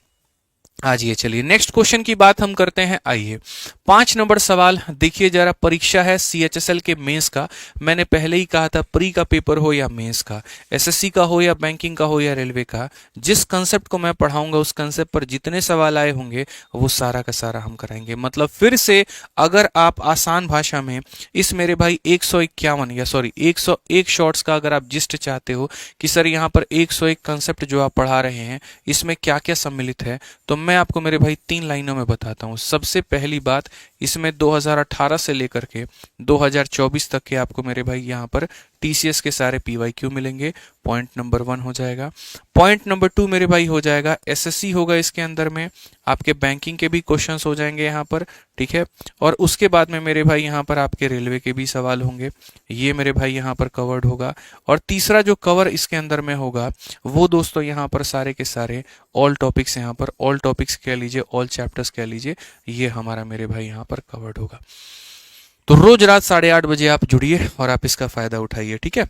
आज ये चलिए नेक्स्ट क्वेश्चन की बात हम करते हैं। आइए 5 नंबर सवाल देखिए जरा, परीक्षा है सीएचएसएल के मेंस का। मैंने पहले ही कहा था, प्री का पेपर हो या मेंस का, एसएससी का हो या बैंकिंग का हो या रेलवे का, जिस कंसेप्ट को मैं पढ़ाऊंगा उस कंसेप्ट पर जितने सवाल आए होंगे वो सारा का सारा हम कराएंगे। मतलब फिर से अगर आप आसान भाषा में इस मेरे भाई 151 या सॉरी 101 शॉर्ट्स का अगर आप जिस्ट चाहते हो कि सर यहाँ पर 101 कंसेप्ट जो आप पढ़ा रहे हैं इसमें क्या क्या सम्मिलित है, तो मैं आपको मेरे भाई 3 लाइनों में बताता हूं। सबसे पहली बात, इसमें 2018 से लेकर के 2024 तक के आपको मेरे भाई यहाँ पर टीसीएस के सारे पीवाईक्यू मिलेंगे, पॉइंट नंबर 1 हो जाएगा। पॉइंट नंबर 2 मेरे भाई हो जाएगा एसएससी होगा, इसके अंदर में आपके बैंकिंग के भी क्वेश्चंस हो जाएंगे यहाँ पर, ठीक है। और उसके बाद में मेरे भाई यहाँ पर आपके रेलवे के भी सवाल होंगे, ये मेरे भाई यहाँ पर कवर्ड होगा। और तीसरा जो कवर इसके अंदर में होगा वो दोस्तों यहाँ पर सारे के सारे ऑल टॉपिक्स, यहाँ पर ऑल टॉपिक्स कह लीजिए, ऑल चैप्टर्स कह लीजिए, ये हमारा मेरे भाई यहाँ पर कवर्ड होगा। तो रोज रात 8:30 बजे आप जुड़िए और आप इसका फायदा उठाइए, ठीक है।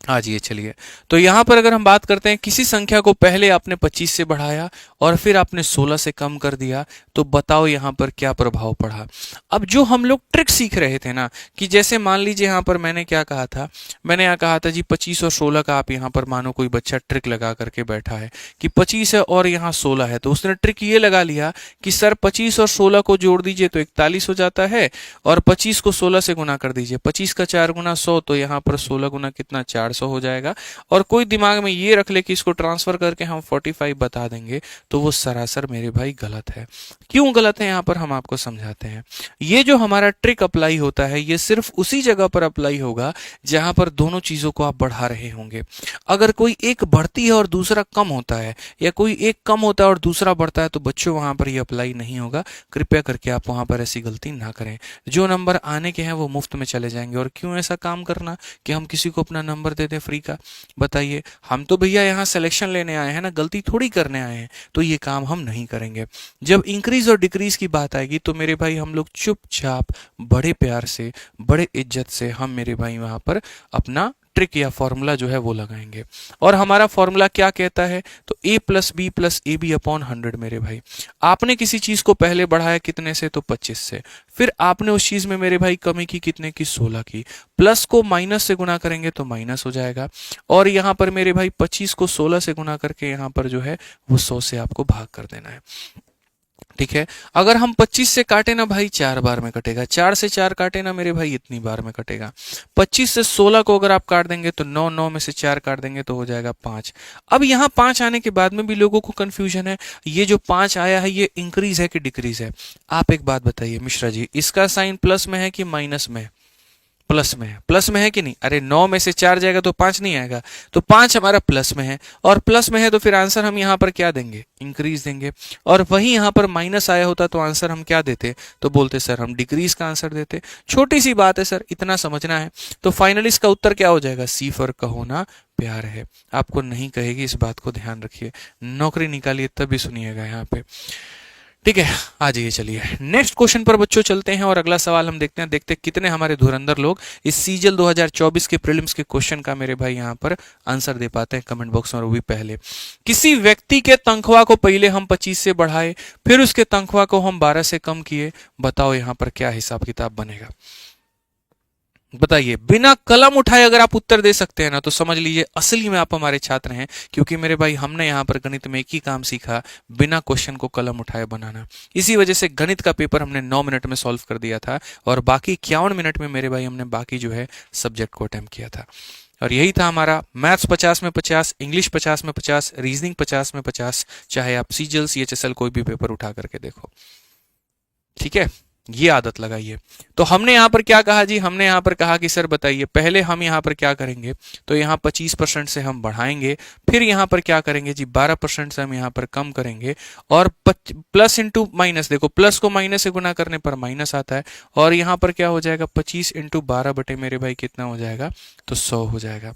आज ये चलिए, तो यहां पर अगर हम बात करते हैं, किसी संख्या को पहले आपने 25 से बढ़ाया और फिर आपने 16 से कम कर दिया, तो बताओ यहां पर क्या प्रभाव पड़ा। अब जो हम लोग ट्रिक सीख रहे थे ना, कि जैसे मान लीजिए यहां पर मैंने क्या कहा था, मैंने यहाँ कहा था जी 25 और 16 का आप यहां पर मानो कोई बच्चा ट्रिक लगा करके बैठा है कि 25 है और यहाँ 16 है, तो उसने ट्रिक ये लगा लिया कि सर 25 और 16 को जोड़ दीजिए तो 41 हो जाता है, और 25 को 16 से गुना कर दीजिए, 25 का 4 गुना 100, तो यहाँ पर 16 गुना कितना 400 हो जाएगा। और कोई दिमाग में ये रख ले कि इसको ट्रांसफर करके हम 45 बता देंगे, तो वो सरासर मेरे भाई गलत है। क्यों गलत है यहाँ पर हम आपको समझाते हैं। ये जो हमारा ट्रिक अप्लाई होता है ये सिर्फ उसी जगह पर अप्लाई होगा जहां पर दोनों चीजों को आप बढ़ा रहे होंगे। अगर कोई एक बढ़ती है और दूसरा कम होता है, या कोई एक कम होता है और दूसरा बढ़ता है, तो बच्चों वहां पर ये अप्लाई नहीं होगा। कृपया करके आप वहां पर ऐसी गलती ना करें। जो नंबर आने के हैं वो मुफ्त में चले जाएंगे। और क्यों ऐसा काम करना कि हम किसी को अपना नंबर दे दें फ्री का, बताइए। हम तो भैया यहाँ सिलेक्शन लेने आए हैं ना, गलती थोड़ी करने आए हैं, तो ये काम हम नहीं करेंगे। जब इंक्रीज और डिक्रीज की बात आएगी तो मेरे भाई हम लोग चुपचाप बड़े प्यार से बड़े इज्जत से हम मेरे भाई वहां पर अपना ट्रिक या फॉर्मूला जो है वो लगाएंगे। और हमारा फॉर्मूला क्या कहता है, तो a plus B plus A B upon 100 मेरे भाई। आपने किसी चीज को पहले बढ़ाया कितने से, तो 25 से, फिर आपने उस चीज में मेरे भाई कमी की कितने की, 16 की। प्लस को माइनस से गुना करेंगे तो माइनस हो जाएगा, और यहाँ पर मेरे भाई 25 को 16 से गुना करके यहाँ पर जो है वो 100 से आपको भाग कर देना है, ठीक है। अगर हम 25 से काटे ना भाई 4 बार में कटेगा, 4 से 4 काटे ना मेरे भाई इतनी बार में कटेगा। 25 से 16 को अगर आप काट देंगे तो 9, 9 में से 4 काट देंगे तो हो जाएगा 5। अब यहाँ 5 आने के बाद में भी लोगों को कंफ्यूजन है, ये जो 5 आया है ये इंक्रीज है कि डिक्रीज है। आप एक बात बताइए मिश्रा जी, इसका साइन प्लस में है कि माइनस में है, प्लस में है, प्लस में है कि नहीं। अरे 9 में से 4 जाएगा तो 5 नहीं आएगा, तो 5 हमारा प्लस में है, और प्लस में है तो फिर आंसर हम यहाँ पर क्या देंगे, इंक्रीज देंगे। और वही यहाँ पर माइनस आया होता तो आंसर हम क्या देते, तो बोलते सर हम डिक्रीज का आंसर देते। छोटी सी बात है सर, इतना समझना है। तो फाइनली इसका उत्तर क्या हो जाएगा, सी फॉर कहो ना प्यार है। आपको नहीं कहेगी, इस बात को ध्यान रखिए। नौकरी निकालिए तभी सुनिएगा यहाँ पे, ठीक है, आ जाइए चलिए नेक्स्ट क्वेश्चन पर बच्चों चलते हैं और अगला सवाल हम देखते हैं कितने हमारे धुरंधर लोग इस सीजल 2024 के प्रीलिम्स के क्वेश्चन का मेरे भाई यहाँ पर आंसर दे पाते हैं कमेंट बॉक्स में, और वो भी पहले। किसी व्यक्ति के तनख्वाह को पहले हम 25 से बढ़ाए, फिर उसके तनख्वाह को हम 12 से कम किए, बताओ यहाँ पर क्या हिसाब किताब बनेगा। बताइए, बिना कलम उठाए अगर आप उत्तर दे सकते हैं ना तो समझ लीजिए असली में आप हमारे छात्र हैं, क्योंकि मेरे भाई हमने यहाँ पर गणित में एक ही काम सीखा, बिना क्वेश्चन को कलम उठाए बनाना। इसी वजह से गणित का पेपर हमने 9 मिनट में सॉल्व कर दिया था, और बाकी 51 मिनट में मेरे भाई हमने बाकी जो है सब्जेक्ट को अटेम्प्ट किया था। और यही था हमारा मैथ्स 50 में 50, इंग्लिश 50 में 50, रीजनिंग 50 में 50, चाहे आप सीजल सीएचएसएल कोई भी पेपर उठा करके देखो। ठीक है, ये आदत लगाइए। तो हमने यहां पर क्या कहा जी, हमने यहां पर कहा कि सर बताइए, पहले हम यहां पर क्या करेंगे, तो यहां 25% से हम बढ़ाएंगे, फिर यहां पर क्या करेंगे जी 12% से हम यहां पर कम करेंगे, और प्लस इंटू माइनस, देखो प्लस को माइनस से गुना करने पर माइनस आता है, और यहां पर क्या हो जाएगा 25 इंटू 12 बटे मेरे भाई कितना हो जाएगा, तो 100 हो जाएगा।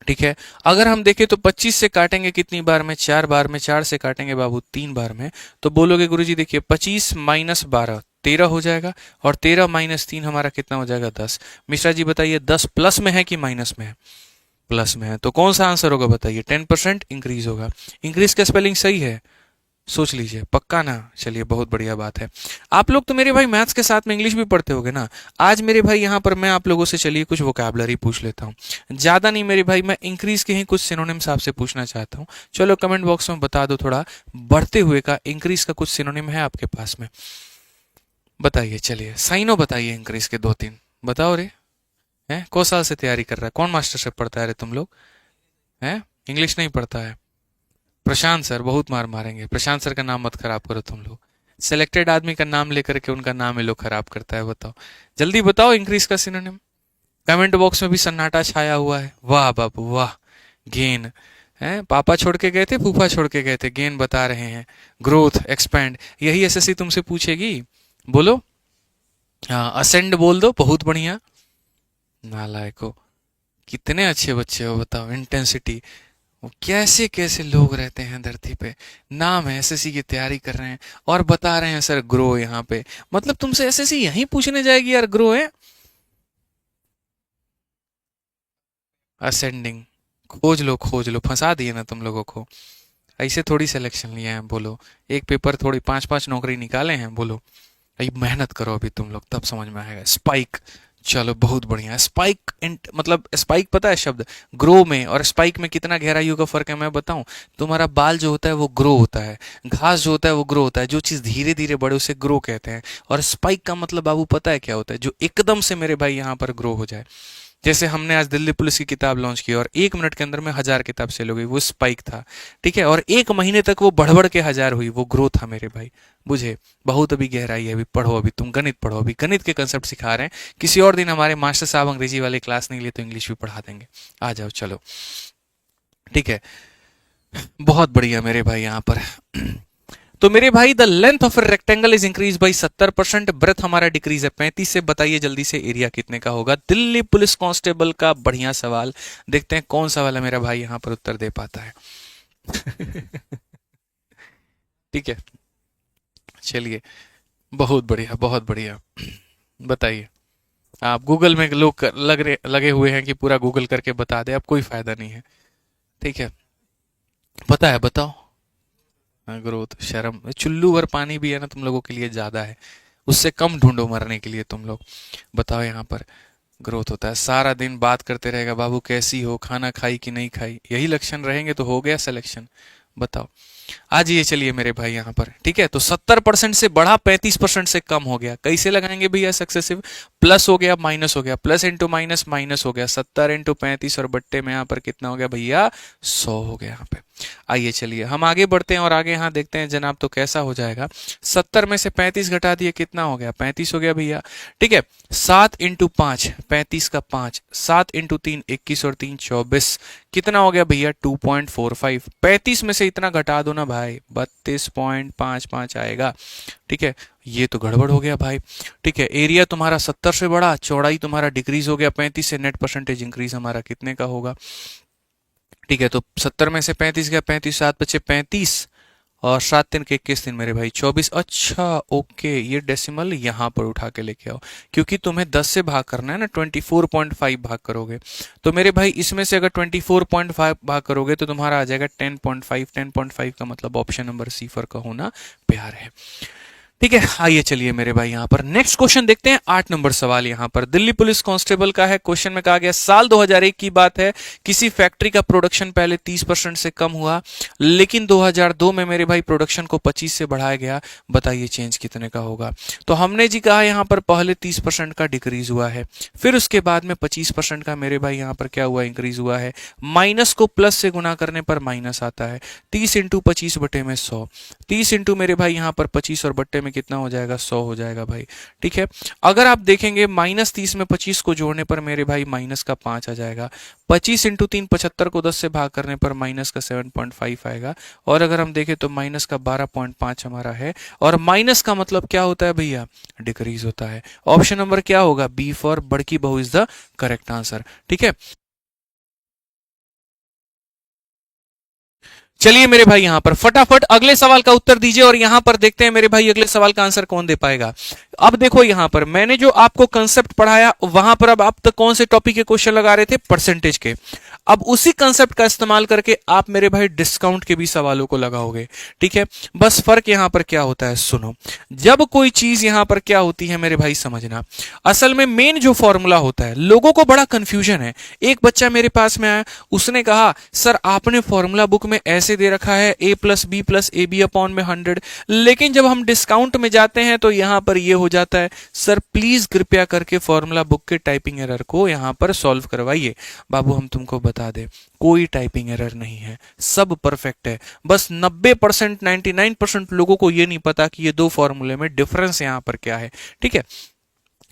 ठीक है, अगर हम देखें तो 25 से काटेंगे कितनी बार में, 4 बार में, 4 से काटेंगे बाबू 3 बार में, तो बोलोगे गुरुजी देखिए 25 माइनस 12 13 हो जाएगा, और 13 माइनस 3 हमारा कितना हो जाएगा 10। मिश्रा जी बताइए 10 प्लस में है कि माइनस में है, प्लस में है, तो कौन सा आंसर होगा बताइए, 10% इंक्रीज होगा। इंक्रीज का स्पेलिंग सही है, सोच लीजिए पक्का ना, चलिए बहुत बढ़िया बात है। आप लोग तो मेरे भाई मैथ्स के साथ में इंग्लिश भी पढ़ते होगे ना। आज मेरे भाई यहाँ पर मैं आप लोगों से चलिए कुछ वोकैबुलरी पूछ लेता हूँ, ज्यादा नहीं मेरे भाई, मैं इंक्रीज के ही कुछ सिनोनिम्स आपसे पूछना चाहता हूँ। चलो कमेंट बॉक्स में बता दो थोड़ा, बढ़ते हुए का इंक्रीज का कुछ सिनोनिम है आपके पास में, बताइए। चलिए साइनो बताइए इंक्रीज के 2-3 बताओ रे। हैं कौन साल से तैयारी कर रहा है, कौन मास्टर शेफ पढ़ता है रे तुम लोग, हैं इंग्लिश नहीं पढ़ता है। प्रशांत सर, बहुत मार मारेंगे, प्रशांत सर का नाम मत खराब करो तुम लोग, सिलेक्टेड आदमी का नाम लेकर के उनका नाम ये लोग खराब करता है। बताओ जल्दी बताओ इंक्रीज का सिनोनिम। कमेंट बॉक्स में भी सन्नाटा छाया हुआ है, वाह बाबू वाह। गेन है, पापा छोड़ के गए थे, फूफा छोड़ के गए थे, गेन बता रहे हैं, ग्रोथ, एक्सपैंड, यही एसएससी तुमसे पूछेगी, बोलो। हाँ असेंड बोल दो, बहुत बढ़िया। नालायको, कितने अच्छे बच्चे हो बताओ। इंटेंसिटी, वो कैसे कैसे लोग रहते हैं धरती पे, नाम है एसएससी की तैयारी कर रहे हैं और बता रहे हैं सर ग्रो यहाँ पे, मतलब तुमसे एसएससी यहीं पूछने जाएगी यार ग्रो है। असेंडिंग, खोज लो, फंसा दिए ना तुम लोगों को, ऐसे थोड़ी सिलेक्शन लिए हैं, बोलो एक पेपर थोड़ी 5-5 नौकरी निकाले हैं, बोलो अभी मेहनत करो अभी तुम लोग, तब समझ में आएगा। स्पाइक, चलो बहुत बढ़िया। स्पाइक मतलब स्पाइक पता है शब्द, ग्रो में और स्पाइक में कितना गहराइयों का फर्क है मैं बताऊं। तुम्हारा बाल जो होता है वो ग्रो होता है, घास जो होता है वो ग्रो होता है, जो चीज धीरे धीरे बढ़े उसे ग्रो कहते हैं। और स्पाइक का मतलब बाबू पता है क्या होता है, जो एकदम से मेरे भाई यहाँ पर ग्रो हो जाए। जैसे हमने आज दिल्ली पुलिस की किताब लॉन्च की और 1 मिनट के अंदर में 1000 किताब सेल हो गई, वो स्पाइक था। ठीक है, और 1 महीने तक वो बढ़ बढ़ के 1000 हुई, वो ग्रो था मेरे भाई। बुझे, बहुत अभी गहराई है, अभी पढ़ो, अभी तुम गणित पढ़ो, अभी गणित के कंसेप्ट सिखा रहे हैं। किसी और दिन हमारे मास्टर साहब अंग्रेजी वाले क्लास नहीं लिए तो इंग्लिश भी पढ़ा देंगे, आ जाओ चलो। ठीक है, बहुत बढ़िया मेरे भाई यहाँ पर। तो मेरे भाई the length of rectangle is increase by 70%, breadth हमारा डिक्रीज है 35 से। बताइए जल्दी से एरिया कितने का होगा। दिल्ली पुलिस कांस्टेबल का बढ़िया सवाल, देखते हैं कौन सा वाला मेरा भाई यहाँ पर उत्तर दे पाता है। ठीक है, चलिए बहुत बढ़िया बहुत बढ़िया। बताइए, आप गूगल में लोग लगे हुए हैं कि पूरा गूगल करके बता दे, अब कोई फायदा नहीं है। ठीक है, पता है बताओ। ग्रोथ, शर्म, चुल्लू भर पानी भी है ना तुम लोगों के लिए ज्यादा है, उससे कम ढूंढो मरने के लिए तुम लोग। बताओ यहाँ पर ग्रोथ होता है, सारा दिन बात करते रहेगा बाबू कैसी हो, खाना खाई कि नहीं खाई, यही लक्षण रहेंगे तो हो गया सिलेक्शन। बताओ आज ये चलिए मेरे भाई यहाँ पर। ठीक है, तो 70% से बढ़ा 35% से कम हो गया, कैसे लगाएंगे भैया सक्सेसिव, प्लस हो गया माइनस हो गया, प्लस इंटू माइनस माइनस हो गया, 70 इंटू 35 और बट्टे में यहाँ पर कितना हो गया भैया 100 हो गया यहाँ पे। आइए चलिए हम आगे बढ़ते हैं और आगे यहाँ देखते हैं जनाब तो कैसा हो जाएगा। 70 में से 35 घटा दिए, कितना हो गया 35 हो गया भैया। ठीक है, 7 इंटू 5 35 का 5, 7 इंटू 3 21 और 3 24, कितना हो गया भैया 2.45। 35 में से इतना घटा दो ना भाई, 32.55 आएगा। ठीक है, ये तो गड़बड़ हो गया भाई। ठीक है, एरिया तुम्हारा 70 से बढ़ा, चौड़ाई तुम्हारा डिक्रीज हो गया 35 से, नेट परसेंटेज इंक्रीज हमारा कितने का होगा। ठीक है, तो 70 में से 35 गया, 35 7 बचे 35 और 7 3 के 21 दिन मेरे भाई 24। अच्छा ओके, ये डेसिमल यहाँ पर उठा के लेके आओ, क्योंकि तुम्हें 10 से भाग करना है ना, 24.5 भाग करोगे। तो मेरे भाई इसमें से अगर 24.5 भाग करोगे तो तुम्हारा आ जाएगा 10.5। 10.5 का मतलब ऑप्शन नंबर सी फॉर का होना प्यार है। ठीक है, आइए चलिए मेरे भाई यहां पर नेक्स्ट क्वेश्चन देखते हैं। 8 नंबर सवाल यहां पर दिल्ली पुलिस कांस्टेबल का है। क्वेश्चन में कहा गया साल 2001 की बात है, किसी फैक्ट्री का प्रोडक्शन पहले 30% से कम हुआ, लेकिन 2002 में मेरे भाई प्रोडक्शन को 25 से बढ़ाया गया। बताइए चेंज कितने का होगा। तो हमने जी कहा यहां पर पहले 30% का डिक्रीज हुआ है, फिर उसके बाद में 25% का मेरे भाई यहां पर क्या हुआ, इंक्रीज हुआ है। माइनस को प्लस से गुना करने पर माइनस आता है। 30 इंटू 25 बटे में 100। 30 इंटू मेरे भाई यहाँ पर 25 और बट्टे में कितना हो जाएगा, 100 हो जाएगा भाई। ठीक है, अगर आप देखेंगे -30 में 25 को जोड़ने पर मेरे भाई माइनस का 5 आ जाएगा। 25 इंटू 3 75 को 10 से भाग करने पर माइनस का 7.5 आएगा। और अगर हम देखें तो माइनस का 12.5 हमारा है। और माइनस का मतलब क्या होता है भैया, डिक्रीज होता है। ऑप्शन नंबर क्या होगा, बी फॉर बड़की बहू इज द करेक्ट आंसर। ठीक है, चलिए मेरे भाई यहां पर फटाफट अगले सवाल का उत्तर दीजिए और यहां पर देखते हैं मेरे भाई अगले सवाल का आंसर कौन दे पाएगा। अब देखो यहां पर मैंने जो आपको कंसेप्ट पढ़ाया वहां पर अब आप तक कौन से टॉपिक के क्वेश्चन लगा रहे थे, परसेंटेज के। अब उसी कंसेप्ट का इस्तेमाल करके आप मेरे भाई डिस्काउंट के भी सवालों को लगाओगे। ठीक है, बस फर्क यहां पर क्या होता है, सुनो। जब कोई चीज यहां पर क्या होती है मेरे भाई समझना, असल में मेन जो फॉर्मूला होता है, लोगों को बड़ा कंफ्यूजन है। एक बच्चा मेरे पास में आया, उसने कहा सर आपने फॉर्मूला बुक में ऐसे दे रखा है a plus B plus A B upon में 100, लेकिन जब हम डिस्काउंट में जाते हैं तो यहां पर ये हो जाता है। सर प्लीज कृपया करके फॉर्मूला बुक के टाइपिंग एरर को यहां पर सॉल्व करवाइए। बाबू हम तुमको बता दें, कोई टाइपिंग एरर नहीं है, सब परफेक्ट है। बस 90% 99% लोगों को ये नहीं पता कि ये दो फॉर्मूले में डिफरेंस यहां पर क्या है। ठीक है,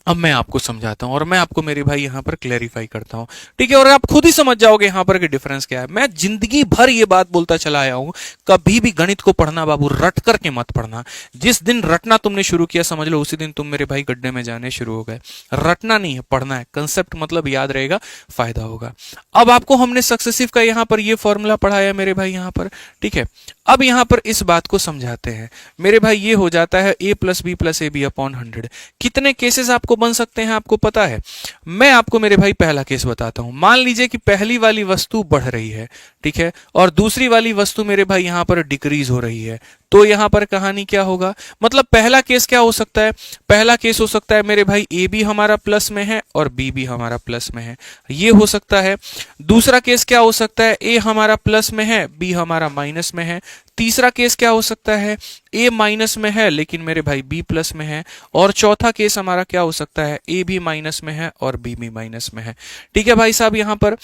अब मैं आपको समझाता हूं और मैं आपको मेरे भाई यहां पर क्लैरिफाई करता हूं। ठीक है, और आप खुद ही समझ जाओगे यहां पर कि डिफरेंस क्या है। मैं जिंदगी भर ये बात बोलता चला आया हूं, कभी भी गणित को पढ़ना बाबू रट करके मत पढ़ना। जिस दिन रटना तुमने शुरू किया समझ लो उसी दिन तुम मेरे भाई गड्ढे में जाने शुरू हो गए। रटना नहीं है, पढ़ना है। कंसेप्ट मतलब याद रहेगा, फायदा होगा। अब आपको हमने सक्सेसिव का यहां पर ये फॉर्मूला पढ़ाया मेरे भाई यहां पर। ठीक है, अब यहां पर इस बात को समझाते हैं मेरे भाई। ये हो जाता है a plus B plus A B upon 100। कितने केसेस आपको बन सकते हैं आपको पता है। मैं आपको मेरे भाई पहला केस बताता हूं। मान लीजिए कि पहली वाली वस्तु बढ़ रही है, ठीक है, और दूसरी वाली वस्तु मेरे भाई यहां पर डिक्रीज हो रही है। तो यहां पर कहानी क्या होगा, मतलब पहला केस क्या हो सकता है, पहला केस हो सकता है मेरे भाई ए भी हमारा प्लस में है और बी भी हमारा प्लस में है, ये हो सकता है। दूसरा केस क्या हो सकता है, ए हमारा प्लस में है, बी हमारा माइनस में है। तीसरा केस क्या हो सकता है, ए माइनस में है लेकिन मेरे भाई बी प्लस में है। और चौथा केस हमारा क्या हो सकता है, ए भी माइनस में है और बी भी माइनस में है। ठीक है भाई साहब, यहां पर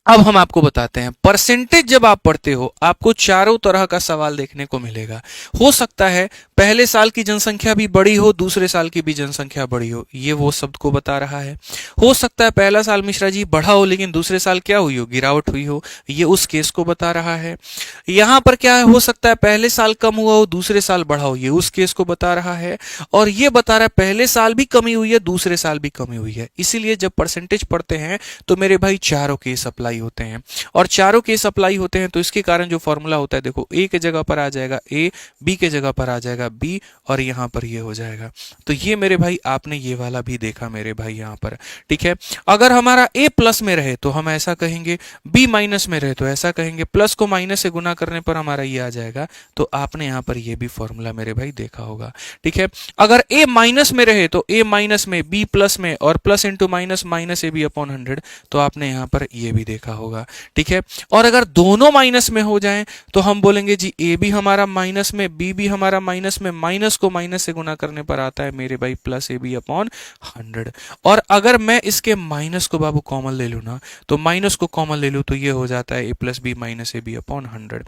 अब हम आपको बताते हैं। परसेंटेज जब आप पढ़ते हो आपको चारों तरह का सवाल देखने को मिलेगा। हो सकता है पहले साल की जनसंख्या भी बड़ी हो, दूसरे साल की भी जनसंख्या बड़ी हो, ये वो शब्द को बता रहा है। हो सकता है पहला साल मिश्रा जी बढ़ा हो लेकिन दूसरे साल क्या हुई हो, गिरावट हुई हो, ये उस केस को बता रहा है। यहां पर क्या हो सकता है पहले साल कम हुआ हो दूसरे साल बढ़ा हो, ये उस केस को बता रहा है। और ये बता रहा है पहले साल भी कमी हुई है दूसरे साल भी कमी हुई है। इसीलिए जब परसेंटेज पढ़ते हैं तो मेरे भाई चारों केस अप्लाई होते हैं। और चारों केस अप्लाई होते हैं तो इसके कारण जो फॉर्मूला होता है, देखो ए के जगह पर आ जाएगा ए, बी के जगह पर आ जाएगा बी, और यहां पर ये हो जाएगा। तो ये मेरे भाई आपने ये वाला भी देखा मेरे भाई यहां पर। ठीक है, अगर हमारा ए प्लस में रहे तो हम ऐसा कहेंगे, बी माइनस में रहे तो ऐसा कहेंगे, प्लस को माइनस से गुना करने पर हमारा ये आ जाएगा। तो आपने यहां पर ये भी फॉर्मूला मेरे भाई देखा होगा। ठीक है, अगर ए माइनस में रहे तो ए माइनस में, बी प्लस में, और plus into minus minus A B upon 100, तो आपने यहां पर ये भी देखा होगा। ठीक है, और अगर दोनों माइनस में हो जाएं तो हम बोलेंगे जी ए भी हमारा माइनस में, बी भी हमारा माइनस में, माइनस को माइनस से गुना करने पर आता है मेरे भाई प्लस ए बी अपॉन 100। और अगर मैं इसके माइनस को बाबू कॉमन ले लूं ना, तो माइनस को कॉमन ले लूं तो ये हो जाता है A plus B minus A B upon 100।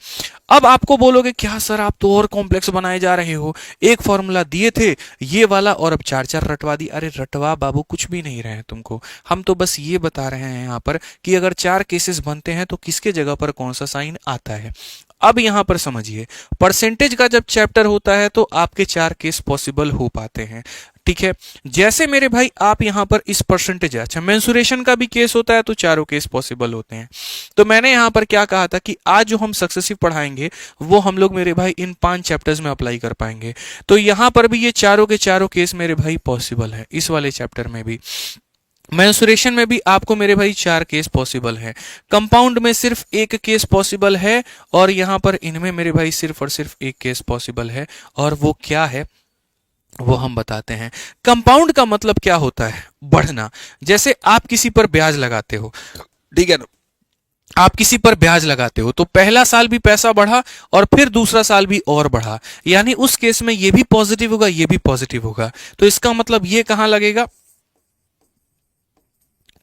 अब आपको बोलोगे क्या सर आप तो और कॉम्प्लेक्स बनाए जा रहे हो, एक फॉर्मूला दिए थे ये वाला और अब चार चार रटवा दी। अरे रटवा बाबू कुछ भी नहीं रहे हैं तुमको, हम तो बस ये बता रहे हैं यहां पर कि अगर चार केसेस बनते हैं तो किसके जगह पर कौन सा साइन आता है। अब यहां पर समझिए, परसेंटेज का जब चैप्टर होता है तो आपके चार केस पॉसिबल हो पाते हैं। ठीक है। जैसे मेरे भाई आप यहां पर इस परसेंटेज, अच्छा मेंसुरेशन का भी केस होता है तो चारों केस पॉसिबल होते हैं। तो मैंने यहां पर क्या कहा था कि आज जो हम सक्सेसिव पढ़ाएंगे वो हम लोग मेरे भाई इन 5 चैप्टर्स में अप्लाई कर पाएंगे। तो यहां पर भी ये चारों के चारों केस मेरे भाई पॉसिबल है। इस वाले चैप्टर में भी, मेंसुरेशन में भी आपको मेरे भाई 4 केस पॉसिबल है, कंपाउंड में सिर्फ एक केस पॉसिबल है, और यहां पर इनमें मेरे भाई सिर्फ और सिर्फ एक केस पॉसिबल है। और वो क्या है वो हम बताते हैं। कंपाउंड का मतलब क्या होता है? बढ़ना। जैसे आप किसी पर ब्याज लगाते हो, ठीक है ना, आप किसी पर ब्याज लगाते हो तो पहला साल भी पैसा बढ़ा और फिर दूसरा साल भी और बढ़ा, यानी उस केस में ये भी पॉजिटिव होगा, ये भी पॉजिटिव होगा। तो इसका मतलब ये कहां लगेगा?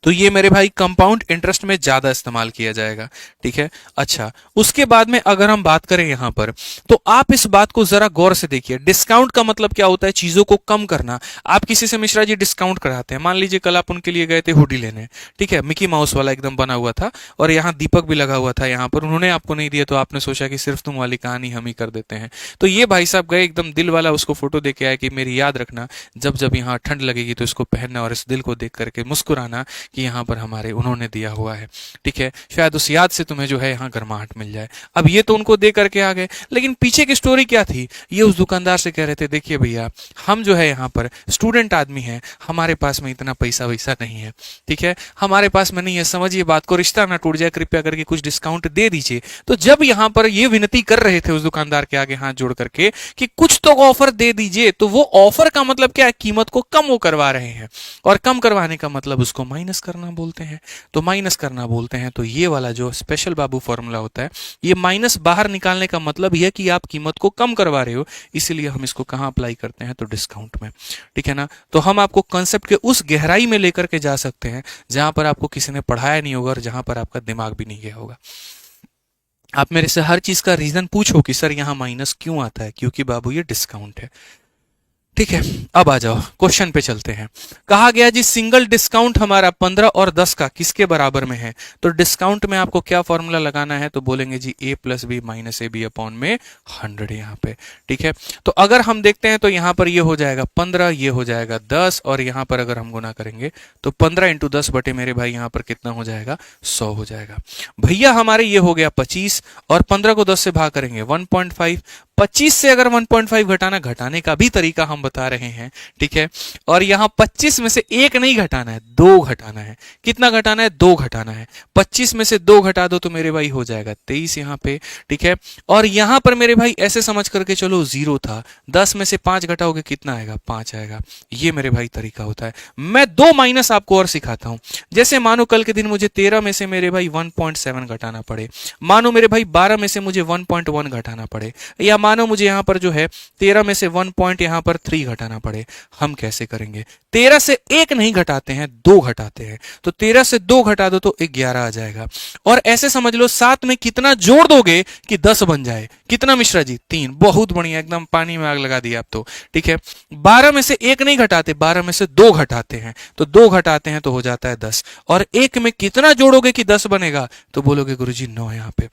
तो ये मेरे भाई कंपाउंड इंटरेस्ट में ज्यादा इस्तेमाल किया जाएगा, ठीक है। अच्छा, उसके बाद में अगर हम बात करें यहां पर, तो आप इस बात को जरा गौर से देखिए। डिस्काउंट का मतलब क्या होता है? चीजों को कम करना। आप किसी से मिश्रा जी डिस्काउंट कराते हैं, मान लीजिए कल आप उनके लिए गए थे हुडी लेने, ठीक है, मिकी माउस वाला एकदम बना हुआ था और यहाँ दीपक भी लगा हुआ था, यहाँ पर उन्होंने आपको नहीं दिया तो आपने सोचा कि सिर्फ तुम वाली कहानी हम ही कर देते हैं। तो ये भाई साहब गए एकदम दिल वाला उसको फोटो दे के आए कि मेरी याद रखना, जब जब यहाँ ठंड लगेगी तो इसको पहनना और इस दिल को देख करके मुस्कुराना कि यहाँ पर हमारे उन्होंने दिया हुआ है, ठीक है, शायद उस याद से तुम्हें जो है यहाँ गर्माहट मिल जाए। अब ये तो उनको दे करके आ गए, लेकिन पीछे की स्टोरी क्या थी? ये उस दुकानदार से कह रहे थे देखिए भैया, हम जो है यहाँ पर स्टूडेंट आदमी हैं, हमारे पास में इतना पैसा वैसा नहीं है, ठीक है, हमारे पास में नहीं है, समझिए बात को, रिश्ता ना टूट जाए, कृपया करके कुछ डिस्काउंट दे दीजिए। तो जब यहाँ पर ये विनती कर रहे थे उस दुकानदार के आगे हाथ जोड़ करके कि कुछ तो ऑफर दे दीजिए, तो वो ऑफर का मतलब क्या है? कीमत को कम वो करवा रहे हैं, और कम करवाने का मतलब उसको माइनस करना बोलते हैं। तो माइनस करना बोलते हैं। तो ये वाला जो स्पेशल बाबू फॉर्मूला होता है, ये माइनस बाहर निकालने का मतलब यह कि आप कीमत को कम करवा रहे हो, इसीलिए हम इसको कहां अप्लाई करते हैं? तो डिस्काउंट में, ठीक है ना। तो हम आपको कंसेप्ट के उस गहराई में लेकर के जा सकते हैं जहां पर आपको किसी ने पढ़ाया नहीं होगा और जहां पर आपका दिमाग भी नहीं गया होगा। आप मेरे से हर चीज का रीजन पूछो कि सर यहां माइनस क्यों आता है, क्योंकि बाबू ये डिस्काउंट है, ठीक है। अब आ जाओ क्वेश्चन पे चलते हैं। कहा गया जी सिंगल डिस्काउंट हमारा 15 और 10 का किसके बराबर में है? तो डिस्काउंट में आपको क्या फॉर्मूला लगाना है? तो बोलेंगे जी a plus B minus A B upon में 100 यहाँ पे, ठीक है। तो अगर हम देखते हैं तो यहाँ पर ये हो जाएगा 15, ये हो जाएगा 10, और यहाँ पर अगर हम गुना करेंगे तो 15 इंटू 10 बटे मेरे भाई यहाँ पर कितना हो जाएगा? 100 हो जाएगा। भैया हमारे ये हो गया 25, और 15 को 10 से भाग करेंगे 1.5, 25 से अगर 1.5 घटाना, घटाने का भी तरीका हम बता रहे हैं, ठीक है। और यहां 25 में से एक नहीं घटाना है, 2 घटाना है। कितना घटाना है? 2 घटाना है। 25 में से 2 घटा दो तो मेरे भाई हो जाएगा 23 यहां पे, ठीक है। और यहां पर मेरे भाई ऐसे समझ करके चलो 0 था, 10 में से 5 घटाओगे कितना आएगा? 5 आएगा। ये मेरे भाई तरीका होता है। मैं 2 माइनस आपको और सिखाता हूं। जैसे मानो कल के दिन मुझे 13 में से मेरे भाई 1.7 घटाना पड़े, मानो मेरे भाई 12 में से मुझे 1.1 घटाना पड़े, या मानो मुझे यहां पर जो है 13 में से 1 पॉइंट यहां पर 3 घटाना पड़े। हम कैसे करेंगे? 13 से 1 नहीं घटाते हैं, 2 घटाते हैं। तो 13 से 2 घटा दो तो 11 आ जाएगा। और ऐसे समझ लो 7 में कितना जोड़ दोगे कि 10 बन जाए? कितना मिश्रा जी? 3। बहुत बढ़िया, एकदम पानी में आग लगा दी आप तो, ठीक है। 12 में से 1 नहीं घटाते, 12 में से 2 घटाते हैं, तो 2 घटाते हैं तो हो जाता है 10। और 1 में कितना जोड़ोगे कि 10 बनेगा? तो बोलोगे गुरुजी 9 यहां पे।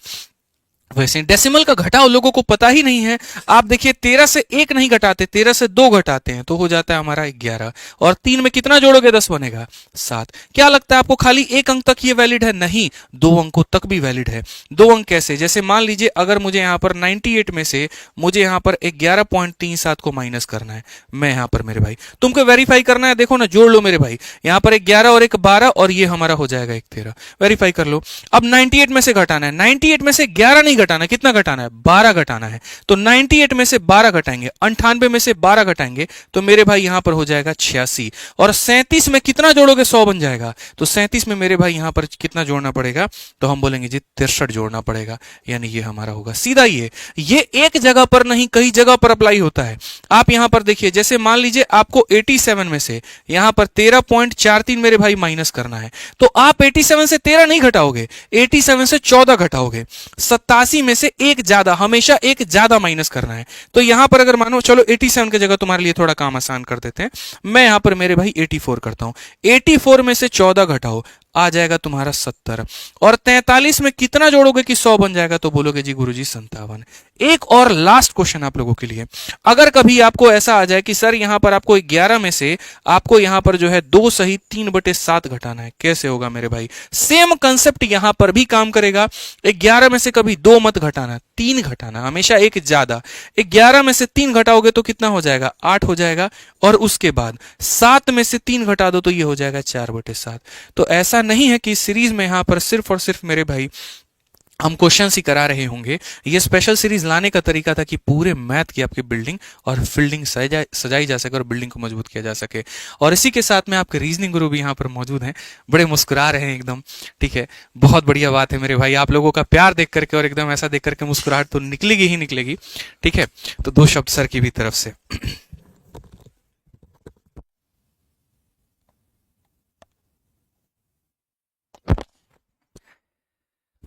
वैसे डेसिमल का घटाव लोगों को पता ही नहीं है। आप देखिए 13 से 1 नहीं घटाते, 13 से 2 घटाते हैं तो हो जाता है हमारा 11, और 3 में कितना जोड़ोगे? 10 बनेगा 7। क्या लगता है आपको खाली 1 अंक तक ये वैलिड है? नहीं, 2 अंकों तक भी वैलिड है। 2 अंक कैसे? जैसे मान लीजिए अगर मुझे यहाँ पर 98 में से मुझे यहाँ पर 11.37 को माइनस करना है, मैं यहाँ पर मेरे भाई, तुमको वेरीफाई करना है, देखो ना, जोड़ लो मेरे भाई, यहाँ पर 11 और 1 12, और ये हमारा हो जाएगा 1 13। वेरीफाई कर लो। अब 98 में से घटाना है, 98 में से 11 नहीं घटाना, कितना घटाना है? 12 घटाना है। तो 98 में से 12 घटाएंगे, 98 में से 12 घटाएंगे तो मेरे भाई यहां पर हो जाएगा 86। और 37 में कितना जोड़ोगे? 100 बन जाएगा। तो 37 में मेरे भाई यहां पर कितना जोड़ना पड़ेगा? तो हम बोलेंगे जी 63 जोड़ना पड़ेगा, यानी ये हमारा होगा सीधा। ये एक जगह पर नहीं, कई जगह पर अप्लाई होता है। आप यहां पर देखिए, जैसे मान लीजिए आपको 87 में से यहां पर 13.43 मेरे भाई माइनस करना है, तो आप 87 से 13 नहीं घटाओगे, 87 से 14 घटाओगे। 87 में से एक ज्यादा, हमेशा एक ज्यादा माइनस करना है। तो यहां पर अगर मानो चलो 87 की जगह तुम्हारे लिए थोड़ा काम आसान कर देते हैं, मैं यहां पर मेरे भाई 84 करता हूं। 84 में से 14 घटाओ, आ जाएगा तुम्हारा 70। और 43 में कितना जोड़ोगे कि 100 बन जाएगा, तो बोलोगे जी गुरुजी 57। एक और लास्ट क्वेश्चन आप लोगों के लिए, अगर कभी आपको ऐसा आ जाए कि सर यहां पर आपको 11 में से आपको यहां पर जो है 2 सही 3/7 घटाना है, कैसे होगा मेरे भाई? सेम कंसेप्ट यहां पर भी काम करेगा। 11 में से कभी 2 मत घटाना, 3 घटाना, हमेशा एक ज्यादा। 11 में से 3 घटाओगे तो कितना हो जाएगा? 8 हो जाएगा। और उसके बाद 7 में से 3 घटा दो तो ये हो जाएगा 4/7। तो ऐसा नहीं है कि इस सीरीज में यहां पर सिर्फ और सिर्फ मेरे भाई हम क्वेश्चंस ही करा रहे होंगे। ये स्पेशल सीरीज लाने का तरीका था कि पूरे मैथ की आपकी बिल्डिंग और फील्डिंग सजाई जा सके और बिल्डिंग को मजबूत किया जा सके। और इसी के साथ में आपके रीजनिंग गुरु भी यहाँ पर मौजूद हैं, बड़े मुस्कुरा रहे हैं एकदम। ठीक है, बहुत बढ़िया बात है मेरे भाई, आप लोगों का प्यार देख करके और एकदम ऐसा देख करके मुस्कुराहट तो निकलेगी ही निकलेगी। ठीक है, तो 2 शब्द सर की भी तरफ से।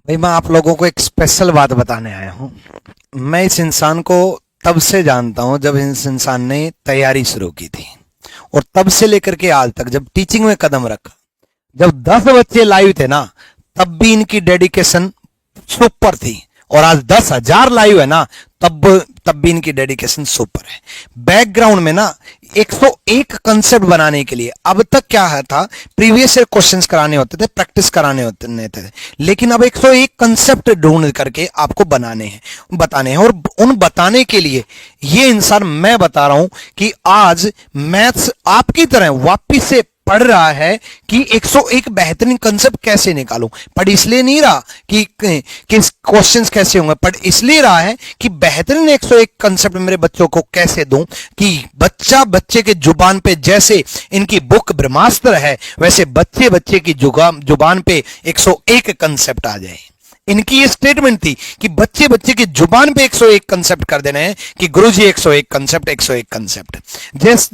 भाई मैं आप लोगों को एक स्पेशल बात बताने आया हूँ। मैं इस इंसान को तब से जानता हूँ जब इस इंसान ने तैयारी शुरू की थी, और तब से लेकर के आज तक जब टीचिंग में कदम रखा, जब 10 बच्चे लाइव थे ना, तब भी इनकी डेडिकेशन सुपर थी। और आज 10,000 लाइव है ना, तब भी इनकी डेडिकेशन सुपर है। बैकग्राउंड में ना 101 कंसेप्ट बनाने के लिए, अब तक क्या है था, प्रीवियस ईयर क्वेश्चंस कराने होते थे, प्रैक्टिस कराने होते थे, लेकिन अब 101 कंसेप्ट ढूंढ करके आपको बताने हैं। और उन बताने के लिए ये इंसान, मैं बता रहा हूं कि आज मैथ्स आपकी तरह वापिस से पढ़ रहा है कि 101 बेहतरीन कंसेप्ट कैसे निकालूं। पढ़ इसलिए नहीं रहा कि क्वेश्चंस कैसे होंगे, पढ़ इसलिए रहा है कि बेहतरीन 101 कंसेप्ट मेरे बच्चों को कैसे दूं कि बच्चे के जुबान पे, जैसे इनकी बुक ब्रह्मास्त्र है, वैसे बच्चे की जुबान पे 101 कंसेप्ट आ जाए। इनकी ये स्टेटमेंट थी कि बच्चे की जुबान पे 101 कंसेप्ट कर देने हैं कि गुरुजी 101 कंसेप्ट, 101 कंसेप्ट।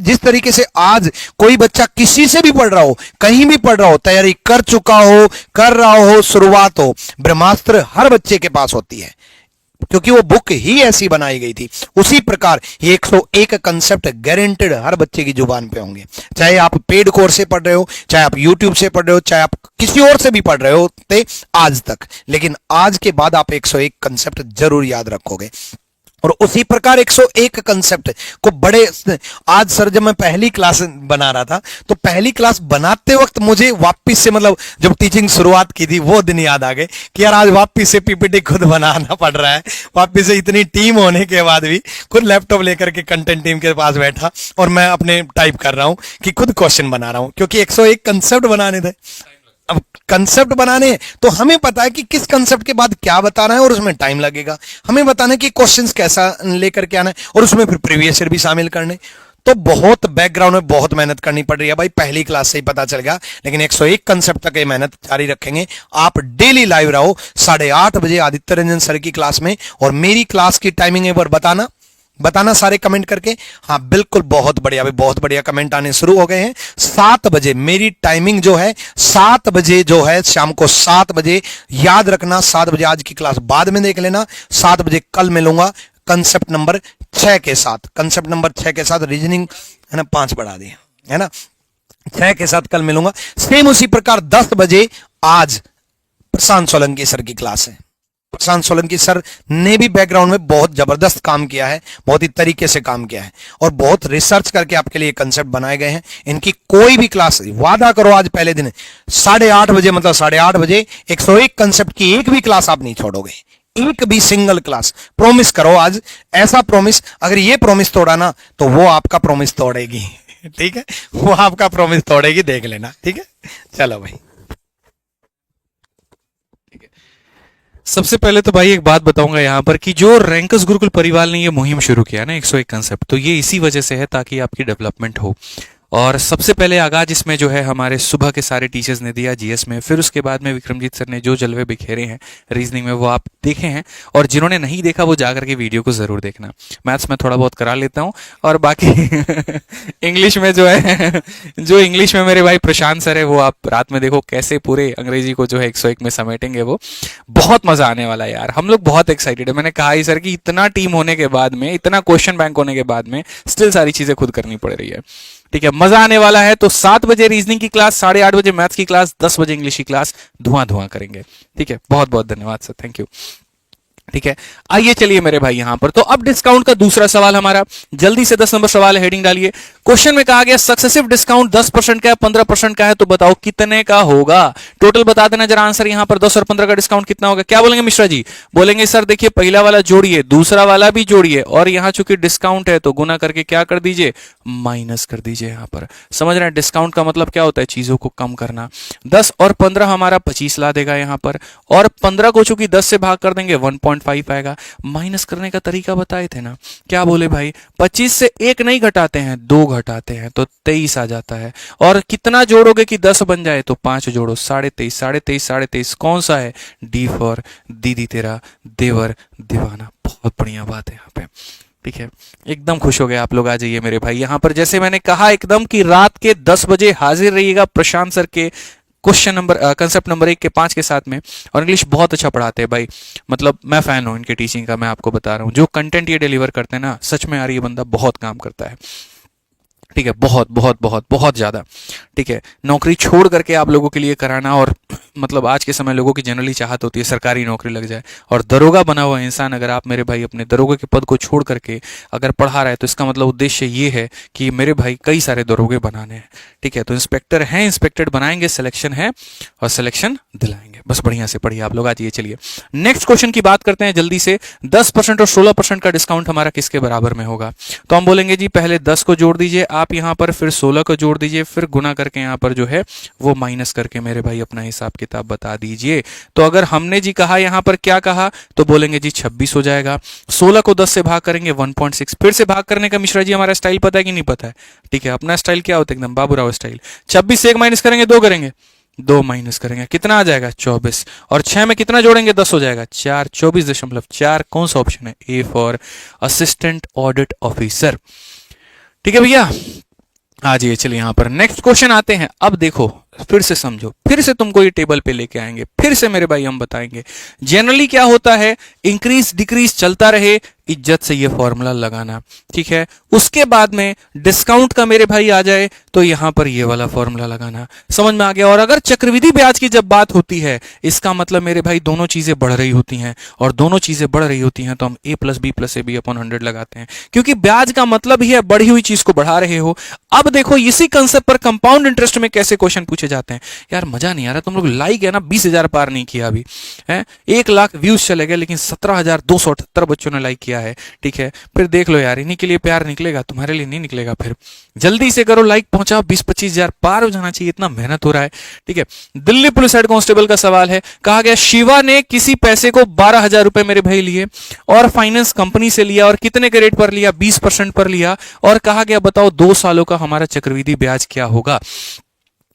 जिस तरीके से आज कोई बच्चा किसी से भी पढ़ रहा हो, कहीं भी पढ़ रहा हो, तैयारी कर चुका हो, कर रहा हो, शुरुआत हो, ब्रह्मास्त्र हर बच्चे के पास होती है, क्योंकि वो बुक ही ऐसी बनाई गई थी। उसी प्रकार ये 101 कंसेप्ट गारंटेड हर बच्चे की जुबान पे होंगे, चाहे आप पेड कोर्स से पढ़ रहे हो, चाहे आप यूट्यूब से पढ़ रहे हो, चाहे आप किसी और से भी पढ़ रहे हो थे आज तक, लेकिन आज के बाद आप 101 कंसेप्ट जरूर याद रखोगे। और उसी प्रकार 101 कंसेप्ट को बड़े, आज सर जब मैं पहली क्लास बना रहा था, तो पहली क्लास बनाते वक्त मुझे वापस से, मतलब जब टीचिंग शुरुआत की थी वो दिन याद आ गए कि यार आज वापस से पीपीटी खुद बनाना पड़ रहा है। वापस से इतनी टीम होने के बाद भी खुद लैपटॉप लेकर के कंटेंट टीम के पास बैठा और मैं अपने टाइप कर रहा हूं कि खुद क्वेश्चन बना रहा हूं, क्योंकि 101 कंसेप्ट बनाने थे। अब कंसेप्ट बनाने हैं तो हमें पता है कि किस कंसेप्ट के बाद क्या बताना है, और उसमें टाइम लगेगा। हमें बताना है कि क्वेश्चंस कैसा लेकर के आना है, और उसमें फिर प्रीवियस ईयर भी शामिल करने। तो बहुत बैकग्राउंड में बहुत मेहनत करनी पड़ रही है भाई, पहली क्लास से ही पता चल गया। लेकिन 101 कंसेप्ट तक ये मेहनत जारी रखेंगे। आप डेली लाइव रहो 8:30 बजे आदित्य रंजन सर की क्लास में, और मेरी क्लास की टाइमिंग एक बार बताना सारे कमेंट करके। हाँ बिल्कुल, बहुत बढ़िया भाई, बहुत बढ़िया कमेंट आने शुरू हो गए हैं। 7 बजे मेरी टाइमिंग जो है, 7 बजे जो है, शाम को 7 बजे याद रखना। 7 बजे आज की क्लास बाद में देख लेना। 7 बजे कल मिलूंगा कंसेप्ट नंबर 6 के साथ। कंसेप्ट नंबर 6 के साथ रीजनिंग है ना, 5 बढ़ा दिए है ना, 6 के साथ कल मिलूंगा। सेम उसी प्रकार 10 बजे आज प्रशांत सोलंकी सर की क्लास है। प्रशांत सोलंकी सर ने भी बैकग्राउंड में बहुत जबरदस्त काम किया है, बहुत ही तरीके से काम किया है, और बहुत रिसर्च करके आपके लिए कंसेप्ट बनाए गए हैं। इनकी कोई भी क्लास, वादा करो आज पहले दिन 8:30 बजे, मतलब 8:30 बजे 101 कंसेप्ट की एक भी क्लास आप नहीं छोड़ोगे, एक भी सिंगल क्लास। प्रॉमिस करो आज, ऐसा प्रॉमिस। अगर ये प्रॉमिस तोड़ा ना तो वो आपका प्रॉमिस तोड़ेगी। ठीक है, वो आपका प्रॉमिस तोड़ेगी, देख लेना। ठीक है, चलो भाई। सबसे पहले तो भाई एक बात बताऊंगा यहाँ पर कि जो रैंकस गुरुकुल परिवार ने ये मुहिम शुरू किया ना 101 कंसेप्ट, तो ये इसी वजह से है ताकि आपकी डेवलपमेंट हो। और सबसे पहले आगाज इसमें जो है हमारे सुबह के सारे टीचर्स ने दिया जीएस में, फिर उसके बाद में विक्रमजीत सर ने जो जलवे बिखेरे हैं रीजनिंग में वो आप देखे हैं, और जिन्होंने नहीं देखा वो जाकर के वीडियो को जरूर देखना। मैथ्स में थोड़ा बहुत करा लेता हूँ, और बाकी इंग्लिश में जो है, जो इंग्लिश में मेरे भाई प्रशांत सर है, वो आप रात में देखो कैसे पूरे अंग्रेजी को जो है 101 में समेटेंगे। वो बहुत मजा आने वाला है यार, हम लोग बहुत एक्साइटेड है। मैंने कहा ही सर कि इतना टीम होने के बाद में, इतना क्वेश्चन बैंक होने के बाद में स्टिल सारी चीजें खुद करनी पड़ रही है। ठीक है, मजा आने वाला है। तो 7 बजे रीजनिंग की क्लास, 8:30 बजे मैथ्स की क्लास, 10 बजे इंग्लिश की क्लास, धुआं धुआं करेंगे। ठीक है, बहुत बहुत धन्यवाद सर, थैंक यू। ठीक है, आइए चलिए मेरे भाई यहां पर, तो अब डिस्काउंट का दूसरा सवाल हमारा, जल्दी से 10 नंबर सवाल है, हेडिंग डालिए। क्वेश्चन में कहा गया सक्सेसिव डिस्काउंट 10% का है, 15% का है, तो बताओ कितने का होगा। टोटल बता देना जरा आंसर, यहां पर 10 और 15 का डिस्काउंट कितना होगा। क्या बोलेंगे मिश्रा जी? बोलेंगे सर देखिए पहला वाला जोड़िए, दूसरा वाला भी जोड़िए, और यहां चूंकि डिस्काउंट है तो गुना करके क्या कर दीजिए, माइनस कर दीजिए। यहां पर समझ रहे हैं डिस्काउंट का मतलब क्या होता है, चीजों को कम करना। 10 और 15 हमारा 25 ला देगा यहां पर, और 15 को चूंकि 10 से भाग कर देंगे 1.5 आएगा। माइनस करने का तरीका बताए थे ना, क्या बोले भाई, 25 से 1 नहीं घटाते हैं, 2 घटाते हैं, तो 23 आ जाता है। और कितना जोड़ोगे कि 10 बन जाए, तो 5 जोड़ो, 23.5, 23.5, 23.5 कौन सा है, डी फॉर दीदी तेरा देवर दीवाना। बहुत बढ़िया बात है यहाँ पे। ठीक है, एकदम खुश हो गए आप लोग, आ जाइए मेरे भाई यहां पर। जैसे मैंने कहा एकदम कि रात के 10 बजे हाजिर रहिएगा प्रशांत सर के क्वेश्चन नंबर कंसेप्ट नंबर 1 के 5 के साथ में। और इंग्लिश बहुत अच्छा पढ़ाते हैं भाई, मतलब मैं फैन हूं इनके टीचिंग का, मैं आपको बता रहा हूं। जो कंटेंट ये डिलीवर करते हैं ना, सच में यार ये बंदा बहुत काम करता है। ठीक है, बहुत बहुत बहुत बहुत ज्यादा। ठीक है, नौकरी छोड़ करके आप लोगों के लिए कराना, और मतलब आज के समय लोगों की जनरली चाहत होती है सरकारी नौकरी लग जाए, और दरोगा बना हुआ इंसान अगर आप मेरे भाई अपने दरोगा के पद को छोड़ करके अगर पढ़ा रहा है, तो इसका मतलब उद्देश्य ये है कि मेरे भाई कई सारे दरोगे बनाने हैं। ठीक है, तो इंस्पेक्टर हैं, इंस्पेक्टर बनाएंगे, सिलेक्शन है और सिलेक्शन दिलाएंगे। बस बढ़िया से पढ़िए आप लोग, आज ये चलिए नेक्स्ट क्वेश्चन की बात करते हैं जल्दी से। 10% और 16% का डिस्काउंट हमारा किसके बराबर में होगा। तो हम बोलेंगे जी पहले 10 को जोड़ दीजिए आप यहां पर, फिर 16 को जोड़ दीजिए, फिर गुना करके यहां पर जो है वो माइनस करके मेरे भाई अपना हिसाब किताब बता दीजिए। तो अगर हमने जी कहा यहां पर क्या कहा, तो बोलेंगे जी 26 हो जाएगा। 16 को 10 से भाग करेंगे 1.6, फिर से भाग करने का मिश्रा जी हमारा स्टाइल पता है कि नहीं पता है। ठीक है, अपना स्टाइल क्या होता है, एकदम बाबूराव स्टाइल। 26 से 1 माइनस करेंगे 2 करेंगे, 2 माइनस करेंगे कितना आ जाएगा 24, और 6 में कितना जोड़ेंगे 10 हो जाएगा 4, 24.4। कौन सा ऑप्शन है, A for assistant audit officer. ठीक है भैया, आ जाइए चलिए यहां पर नेक्स्ट क्वेश्चन आते हैं। अब देखो फिर से समझो, फिर से तुमको ये टेबल पे लेके आएंगे, फिर से मेरे भाई हम बताएंगे जनरली क्या होता है, इंक्रीज डिक्रीज चलता रहे, इज्जत से ये फॉर्मूला लगाना। ठीक है, उसके बाद में डिस्काउंट का मेरे भाई आ जाए तो यहां पर ये वाला फॉर्मूला लगाना। समझ में आ गया। और अगर चक्रवृद्धि ब्याज की जब बात होती है, इसका मतलब मेरे भाई दोनों चीजें बढ़ रही होती हैं, और दोनों चीजें बढ़ रही होती हैं तो हम a plus B plus A B upon 100 लगाते हैं, क्योंकि ब्याज का मतलब ही है बढ़ी हुई चीज को बढ़ा रहे हो। अब देखो इसी कंसेप्ट पर कंपाउंड इंटरेस्ट में कैसे क्वेश्चन पूछे जाते हैं। यार मजा नहीं आ रहा, तुम लोग लाइक है ना 20,000 पार नहीं किया अभी है, 1 लाख व्यूज चले गए, लेकिन 17,278 बच्चों ने लाइक किया है। ठीक है, फिर देख लो यार, इन्हीं के लिए प्यार निकलेगा, तुम्हारे लिए नहीं निकलेगा। फिर जल्दी से करो, लाइक पहुंचाओ, 20-25,000 पार हो जाना चाहिए, इतना मेहनत हो रहा है। ठीक है, दिल्ली पुलिस हेड कांस्टेबल का सवाल है, कहा गया शिवा ने किसी पैसे को 12,000 रुपए मेरे भाई लिए, और फाइनेंस कंपनी से लिया, और कितने के रेट पर लिया, 20% पर लिया, और कहा गया बताओ 2 सालों का हमारा चक्रवृद्धि ब्याज क्या होगा।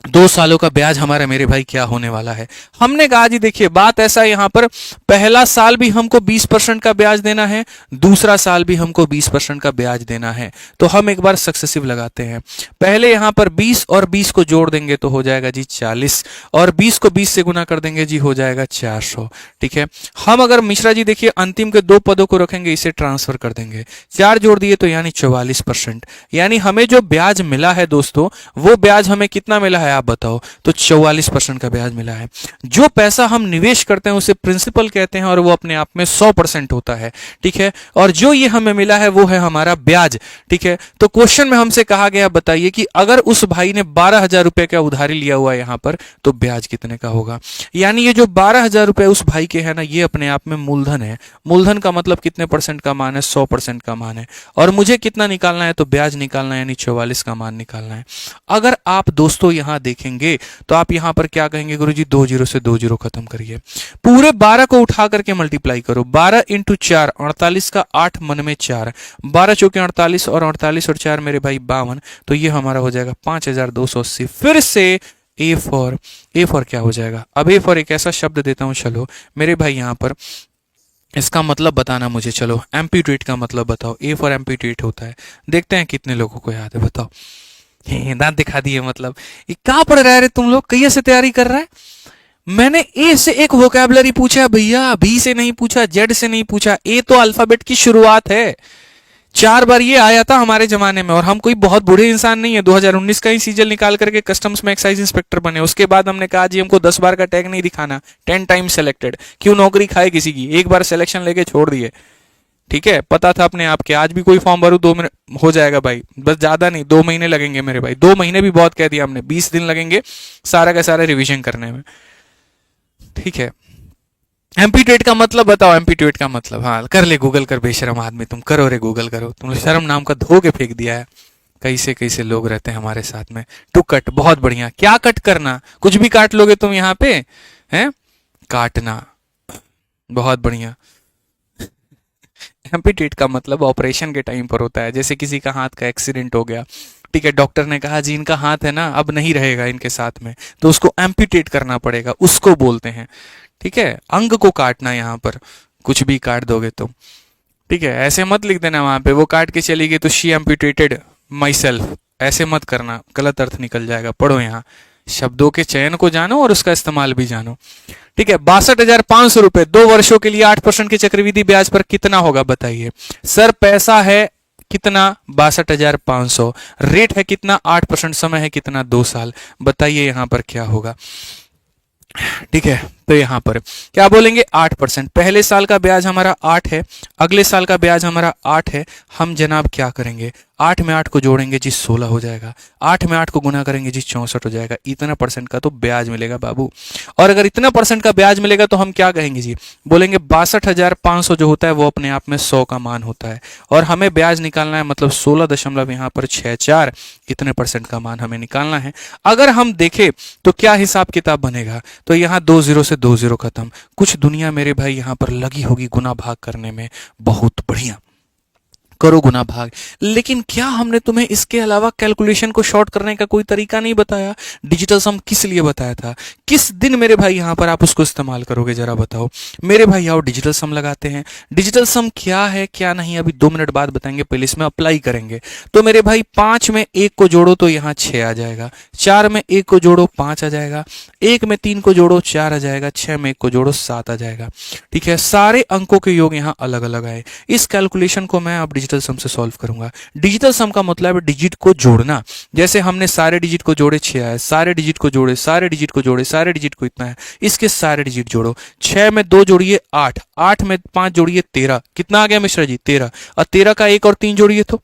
2 सालों का ब्याज हमारा मेरे भाई क्या होने वाला है। हमने कहा जी देखिए बात ऐसा यहां पर, पहला साल भी हमको 20% का ब्याज देना है, दूसरा साल भी हमको 20% का ब्याज देना है। तो हम एक बार सक्सेसिव लगाते हैं। पहले यहां पर 20 और 20 को जोड़ देंगे तो हो जाएगा जी 40, और 20 को 20 से गुना कर देंगे जी हो जाएगा 400। ठीक है, हम अगर मिश्रा जी देखिए अंतिम के 2 पदों को रखेंगे, इसे ट्रांसफर कर देंगे, 4 जोड़ दिए तो यानी 44%। यानी हमें जो ब्याज मिला है दोस्तों, वो ब्याज हमें कितना मिला है आप बताओ, तो 44% का ब्याज मिला है। जो पैसा हम निवेश करते हैं उसे प्रिंसिपल कहते हैं, और वो अपने आप में 100% होता है। ठीक है, और जो ये हमें मिला है वो है हमारा ब्याज। ठीक है, तो क्वेश्चन में हमसे कहा गया बताइए कि अगर उस भाई ने 12,000 रुपए का उधारी लिया हुआ है यहां पर, तो ब्याज कितने का होगा। यानी ये जो 12,000 रुपए उस भाई के हैं ना, ये अपने आप में मूलधन है। मूलधन का मतलब कितने परसेंट का मान है, 100% का मान है, और मुझे कितना निकालना है, तो ब्याज निकालना है, यानी 44 का मान निकालना है। अगर आप दोस्तों यहां देखेंगे तो आप यहां पर क्या कहेंगे, गुरुजी 2 0 से 2 0 खत्म करिए, पूरे 12 को उठा करके मल्टीप्लाई करो, 12 इंटू 4 48 का 8 मन में 4, 12 चौके 48, और 48 और 4 मेरे भाई 52, तो ये हमारा हो जाएगा 5,280। फिर से ए फॉर क्या हो जाएगा। अब ए फॉर एक ऐसा शब्द देता हूं, चलो मेरे भाई यहां पर इसका मतलब बताना मुझे, चलो एम्प्यूटेट का मतलब बताओ। ए फॉर एम्प्यूटेट होता है, देखते हैं कितने लोगों को याद है, बताओ। दांत दिखा दिए, मतलब ये कहां पढ़ रहा है रे तुम लोग, कैसे से तैयारी कर रहा है। मैंने ए से एक वोकैबुलरी पूछा भैया, बी से नहीं पूछा, जेड से नहीं पूछा। ए तो अल्फाबेट की शुरुआत है, 4 बार ये आया था हमारे जमाने में, और हम कोई बहुत बूढ़े इंसान नहीं है। 2019 का ही सीजन निकाल करके कस्टम्स में एक्साइज इंस्पेक्टर बने। उसके बाद हमने कहा जी हमको 10 बार का टैग नहीं दिखाना, 10 टाइम सेलेक्टेड। क्यों नौकरी खाए किसी की, एक बार सिलेक्शन लेके छोड़ दिए। ठीक है, पता था अपने आप के। आज भी कोई फॉर्म भरू 2 मिनट हो जाएगा भाई, बस ज्यादा नहीं, 2 महीने लगेंगे मेरे भाई। 2 महीने भी बहुत कह दिया हमने, 20 दिन लगेंगे सारा का सारा रिविजन करने में। ठीक है, एम्पीटेट का मतलब बताओ, एम्पीटेट का मतलब। हाँ कर ले, गूगल कर बेशरम आदमी, तुम करो रे, गूगल करो। तुमने शर्म नाम का धो के फेंक दिया है। कैसे कैसे लोग रहते हैं हमारे साथ में। टू कट, बहुत बढ़िया। क्या कट करना, कुछ भी काट लोगे तुम यहाँ पे, हैं काटना, बहुत बढ़िया। एम्पीटेट का मतलब ऑपरेशन के टाइम पर होता है। जैसे किसी का हाथ का एक्सीडेंट हो गया, ठीक है, डॉक्टर ने कहा जी इनका हाथ है ना अब नहीं रहेगा इनके साथ में, तो उसको एम्पीटेट करना पड़ेगा, उसको बोलते हैं। ठीक है, अंग को काटना, यहाँ पर कुछ भी काट दोगे तुम। ठीक है, ऐसे मत लिख देना वहां पे वो काट के चली गई तो शी एम्पीटेटेड माई सेल्फ, ऐसे मत करना, गलत अर्थ निकल जाएगा। पढ़ो, यहाँ शब्दों के चयन को जानो और उसका इस्तेमाल भी जानो। ठीक है, 62,500 रुपए 2 वर्षों के लिए 8% के चक्रवृद्धि ब्याज पर कितना होगा बताइए। सर पैसा है कितना, 62,500, रेट है कितना, 8%, समय है कितना, 2 साल। बताइए यहां पर क्या होगा। ठीक है, तो यहां पर क्या बोलेंगे, 8%। पहले साल का ब्याज हमारा 8 है, अगले साल का ब्याज हमारा 8 है। हम जनाब क्या करेंगे, 8 में 8 को जोड़ेंगे जी 16 हो जाएगा, 8 में 8 को गुना करेंगे जी 64 हो जाएगा। इतना परसेंट का तो ब्याज मिलेगा बाबू। और अगर इतना परसेंट का ब्याज मिलेगा तो हम क्या कहेंगे जी, बोलेंगे 62,500 जो होता है वो अपने आप में 100 का मान होता है, और हमें ब्याज निकालना है, मतलब 16 यहाँ पर 64, इतने परसेंट का मान हमें निकालना है। अगर हम देखें तो क्या हिसाब किताब बनेगा, तो यहाँ 2 0 से 2 0 खत्म। कुछ दुनिया मेरे भाई यहाँ पर लगी होगी गुना भाग करने में, बहुत बढ़िया, करो गुना भाग। लेकिन क्या हमने तुम्हें इसके अलावा कैलकुलेशन को शॉर्ट करने का कोई तरीका नहीं बताया। डिजिटल सम किस लिए बताया था, किस दिन मेरे भाई यहां पर आप उसको इस्तेमाल करोगे, जरा बताओ मेरे भाई। आओ डिजिटल सम लगाते हैं। डिजिटल सम क्या है क्या नहीं अभी 2 मिनट बाद बताएंगे, पहले इसमें अप्लाई करेंगे। तो मेरे भाई 5 में 1 को जोड़ो तो यहाँ 6 आ जाएगा, 4 में 1 को जोड़ो 5 आ जाएगा, 1 में 3 को जोड़ो 4 आ जाएगा, 6 में 1 को जोड़ो 7 आ जाएगा। ठीक है, सारे अंकों के योग यहाँ अलग अलग आए। इस कैलकुलेशन को मैं अब डिजिटल सम से सॉल्व करूंगा। डिजिटल सम का मतलब है डिजिट को जोड़ना। जैसे हमने सारे डिजिट को जोड़े 6 आए, सारे डिजिट को जोड़े, सारे डिजिट को जोड़े, सारे डिजिट को इतना है, इसके सारे डिजिट जोड़ो। 6 में 2 जोड़िए 8, 8 में 5 जोड़िए 13, कितना आ गया मिश्रा जी 13, और 13 का 1 और 3 जोड़िए तो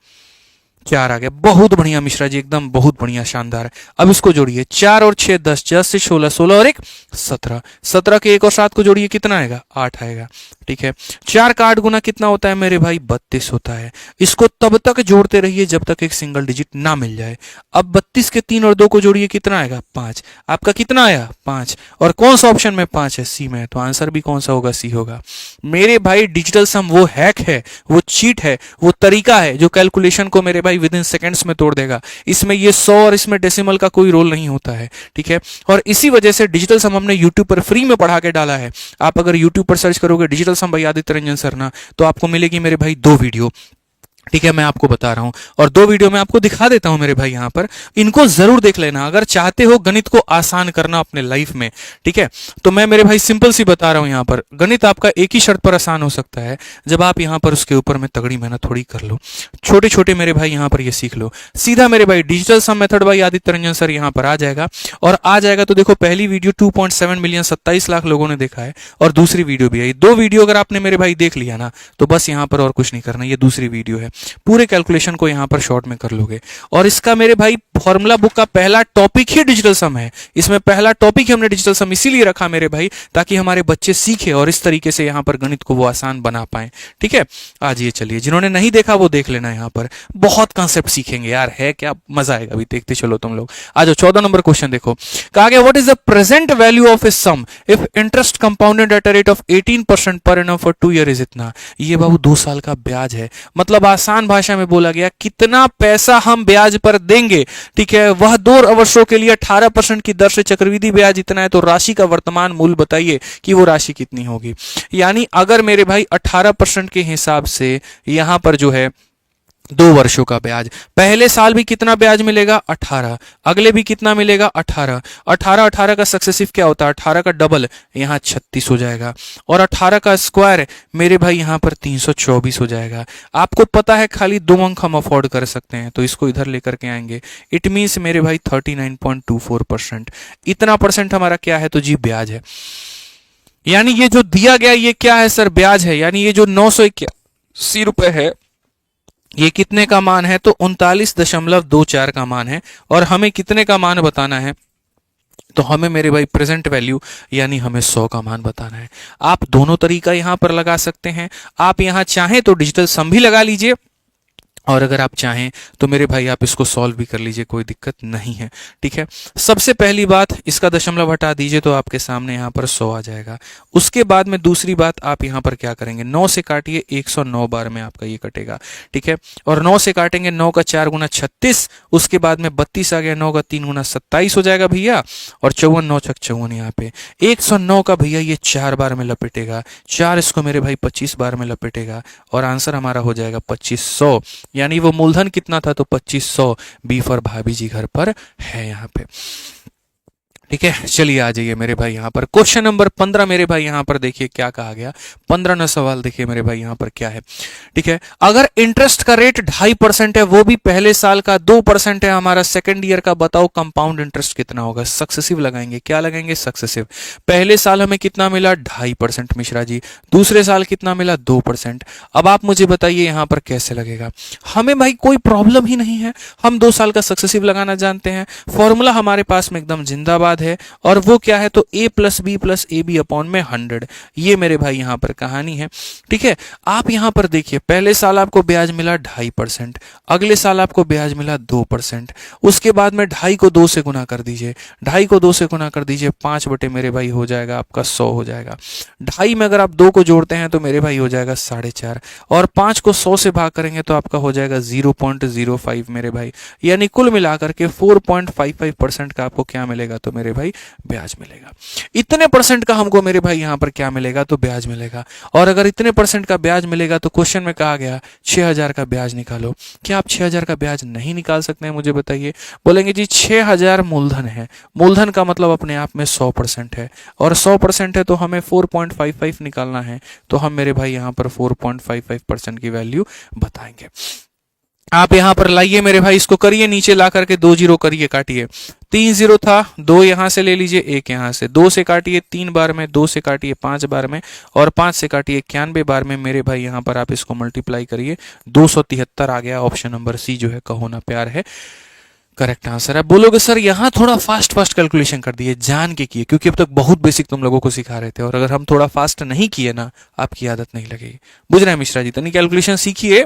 4 आ गया। बहुत बढ़िया मिश्रा जी, एकदम बहुत बढ़िया, शानदार। अब इसको जोड़िए, 4 और 6 10, 10 से 16, 16 और 1 17, 17 के 1 और 7 को जोड़िए कितना आएगा, 8 आएगा। ठीक है, 4 का 8 गुना कितना होता है मेरे भाई, 32 होता है। इसको तब तक जोड़ते रहिए जब तक एक सिंगल डिजिट ना मिल जाए। अब 32 के 3 और 2 को जोड़िए कितना आएगा, 5। आपका कितना आया, 5। और कौन सा ऑप्शन में 5 है, सी में, तो आंसर भी कौन सा होगा, सी होगा। मेरे भाई डिजिटल सम वो हैक है, वो चीट है, वो तरीका है जो कैलकुलेशन को मेरे भाई विद इन सेकेंड्स में तोड़ देगा। इसमें ये 100 और इसमें डेसिमल का कोई रोल नहीं होता है। ठीक है, और इसी वजह से डिजिटल सम हमने यूट्यूब पर फ्री में पढ़ा के डाला है। आप अगर यूट्यूब पर सर्च करोगे डिजिटल सम भाई आदित्य रंजन सर ना, तो आपको मिलेगी मेरे भाई 2 वीडियो। ठीक है, मैं आपको बता रहा हूं, और 2 वीडियो मैं आपको दिखा देता हूं मेरे भाई यहां पर, इनको जरूर देख लेना अगर चाहते हो गणित को आसान करना अपने लाइफ में। ठीक है, तो मैं मेरे भाई सिंपल सी बता रहा हूं, यहां पर गणित आपका एक ही शर्त पर आसान हो सकता है, जब आप यहां पर उसके ऊपर में तगड़ी मेहनत थोड़ी कर लो, छोटे छोटे मेरे भाई यहां पर ये सीख लो। सीधा मेरे भाई डिजिटल सम मेथड भाई आदित्य रंजन सर यहां पर आ जाएगा, और आ जाएगा तो देखो पहली वीडियो 2.7 मिलियन 27 लाख लोगों ने देखा है, और दूसरी वीडियो भी है। 2 वीडियो अगर आपने मेरे भाई देख लिया ना, तो बस यहां पर और कुछ नहीं करना, ये दूसरी वीडियो है। पूरे कैलकुलेशन को यहां पर शॉर्ट में कर लोगे। और इसका मेरे भाई फॉर्मूला बुक का पहला टॉपिक ही डिजिटल सम है। इसमें पहला टॉपिक ही हमने डिजिटल सम इसीलिए रखा मेरे भाई, ताकि हमारे बच्चे सीखे और इस तरीके से यहां पर गणित को वो आसान बना पाए। ठीक है, आज ये चलिए, जिन्होंने नहीं देखा वो देख लेना, यहां पर बहुत कॉन्सेप्ट सीखेंगे यार, है क्या मजा आएगा। अभी देखते चलो तुम लोग। आ जाओ, 14 नंबर क्वेश्चन देखो। कहा गया what is the present value of a sum if interest compounded at a rate of 18% per annum for 2 year is इतना। ये बाबू 2 साल का ब्याज है। मतलब आसान भाषा में बोला गया कितना पैसा हम ब्याज पर देंगे। ठीक है, वह 2 वर्षों के लिए 18% की दर से चक्रवृद्धि ब्याज इतना है, तो राशि का वर्तमान मूल्य बताइए कि वो राशि कितनी होगी। यानी अगर मेरे भाई 18% के हिसाब से यहां पर जो है 2 वर्षों का ब्याज। पहले साल भी कितना ब्याज मिलेगा? 18। अगले भी कितना मिलेगा? 18। 18 18 का सक्सेसिव क्या होता है? 18 का डबल यहाँ 36 हो जाएगा, और 18 का स्क्वायर मेरे भाई यहाँ पर 324 हो जाएगा। आपको पता है खाली 2 अंक हम अफोर्ड कर सकते हैं, तो इसको इधर लेकर के आएंगे। इट मीन्स मेरे भाई 39.24%। इतना परसेंट हमारा क्या है? तो जी ब्याज है। यानी ये जो दिया गया ये क्या है सर? ब्याज है। यानी ये जो 981 रुपए है, ये कितने का मान है? तो 39.24 का मान है। और हमें कितने का मान बताना है? तो हमें मेरे भाई प्रेजेंट वैल्यू यानी हमें 100 का मान बताना है। आप दोनों तरीका यहां पर लगा सकते हैं। आप यहां चाहें तो डिजिटल सम भी लगा लीजिए, और अगर आप चाहें तो मेरे भाई आप इसको सॉल्व भी कर लीजिए, कोई दिक्कत नहीं है। ठीक है, सबसे पहली बात, इसका दशमलव हटा दीजिए तो आपके सामने यहाँ पर 100 आ जाएगा। उसके बाद में दूसरी बात, आप यहाँ पर क्या करेंगे? 9 से काटिए, 109 बार में आपका ये कटेगा। ठीक है, और 9 से काटेंगे, 9 का 4 गुना 36, उसके बाद में 32 आ गया, 9 का 3 गुना 27 हो जाएगा भैया, और 54 9 छक 54 यहाँ पे 109 का भैया ये 4 बार में लपेटेगा, 4 इसको मेरे भाई 25 बार में लपेटेगा, और आंसर हमारा हो जाएगा 2500। यानी वो मूलधन कितना था? तो 2500। बी फॉर भाभी जी घर पर है यहाँ पे। ठीक है, चलिए आ जाइए मेरे भाई यहाँ पर क्वेश्चन नंबर 15। मेरे भाई यहाँ पर देखिए क्या कहा गया। 15वां सवाल देखिए मेरे भाई यहाँ पर क्या है। ठीक है, अगर इंटरेस्ट का रेट 2.5% है, वो भी पहले साल का, 2% है हमारा सेकंड ईयर का, बताओ कंपाउंड इंटरेस्ट कितना होगा? सक्सेसिव लगाएंगे। क्या लगाएंगे? सक्सेसिव। पहले साल हमें कितना मिला? 2.5% मिश्रा जी। दूसरे साल कितना मिला? 2%। अब आप मुझे बताइए यहाँ पर कैसे लगेगा? हमें भाई कोई प्रॉब्लम ही नहीं है, हम 2 साल का सक्सेसिव लगाना जानते हैं। फॉर्मूला हमारे पास में एकदम जिंदाबाद है, और वो क्या है? तो a plus B plus A B upon में 100। ये मेरे भाई यहाँ पर कहानी है। ठीक है, आप यहाँ पर देखिए, पहले साल आपको ब्याज मिला 2.5%, अगले साल आपको ब्याज मिला 2%, उसके बाद में 2.5 को 2 से गुना कर दीजिए, 2.5 को 2 से गुना कर दीजिए, 5 बटे मेरे भाई हो जाएगा आपका 100 हो जाएगा। 2.5 में अगर आप 2 को जोड़ते हैं तो मेरे भाई हो जाएगा 4.5, और 5 को 100 से भाग करेंगे तो आपका हो जाएगा 0.05 मेरे भाई। यानी कुल मिलाकर के 4.55% का आपको क्या मिलेगा? तो मेरे भाई ब्याज मिलेगा। इतने परसेंट का हमको मेरे भाई यहाँ पर क्या मिलेगा? तो ब्याज मिलेगा। और अगर इतने परसेंट का ब्याज मिलेगा तो क्वेश्चन में कहा गया 6000 का ब्याज निकालो। क्या आप 6000 का ब्याज नहीं निकाल सकते हैं? मुझे बताइए। बोलेंगे जी 6000 मूलधन है, मूलधन का मतलब अपने आप में 100% है, और 100% है तो हमें 4.55 निकालना है, तो हम मेरे भाई यहाँ पर 4.55% की वैल्यू बताएंगे। आप यहां पर लाइए मेरे भाई, इसको करिए, नीचे ला करके 2 जीरो करिए, काटिए। 3 जीरो था, 2 यहां से ले लीजिए, 1 यहां से, 2 से काटिए 3 बार में, 2 से काटिए 5 बार में, और 5 से काटिए 91 बार में। मेरे भाई यहां पर आप इसको मल्टीप्लाई करिए, 273 आ गया। ऑप्शन नंबर सी जो है कहो ना प्यार है करेक्ट आंसर है। बोलोगे सर यहाँ थोड़ा फास्ट फास्ट कैलकुलेशन कर दिए, जान के किए, क्योंकि अब तक बहुत बेसिक तुम लोगों को सिखा रहे थे, और अगर हम थोड़ा फास्ट नहीं किए ना, आपकी आदत नहीं लगेगी। बुझ रहे हैं मिश्रा जी? तनी कैलकुलेशन सीखिए,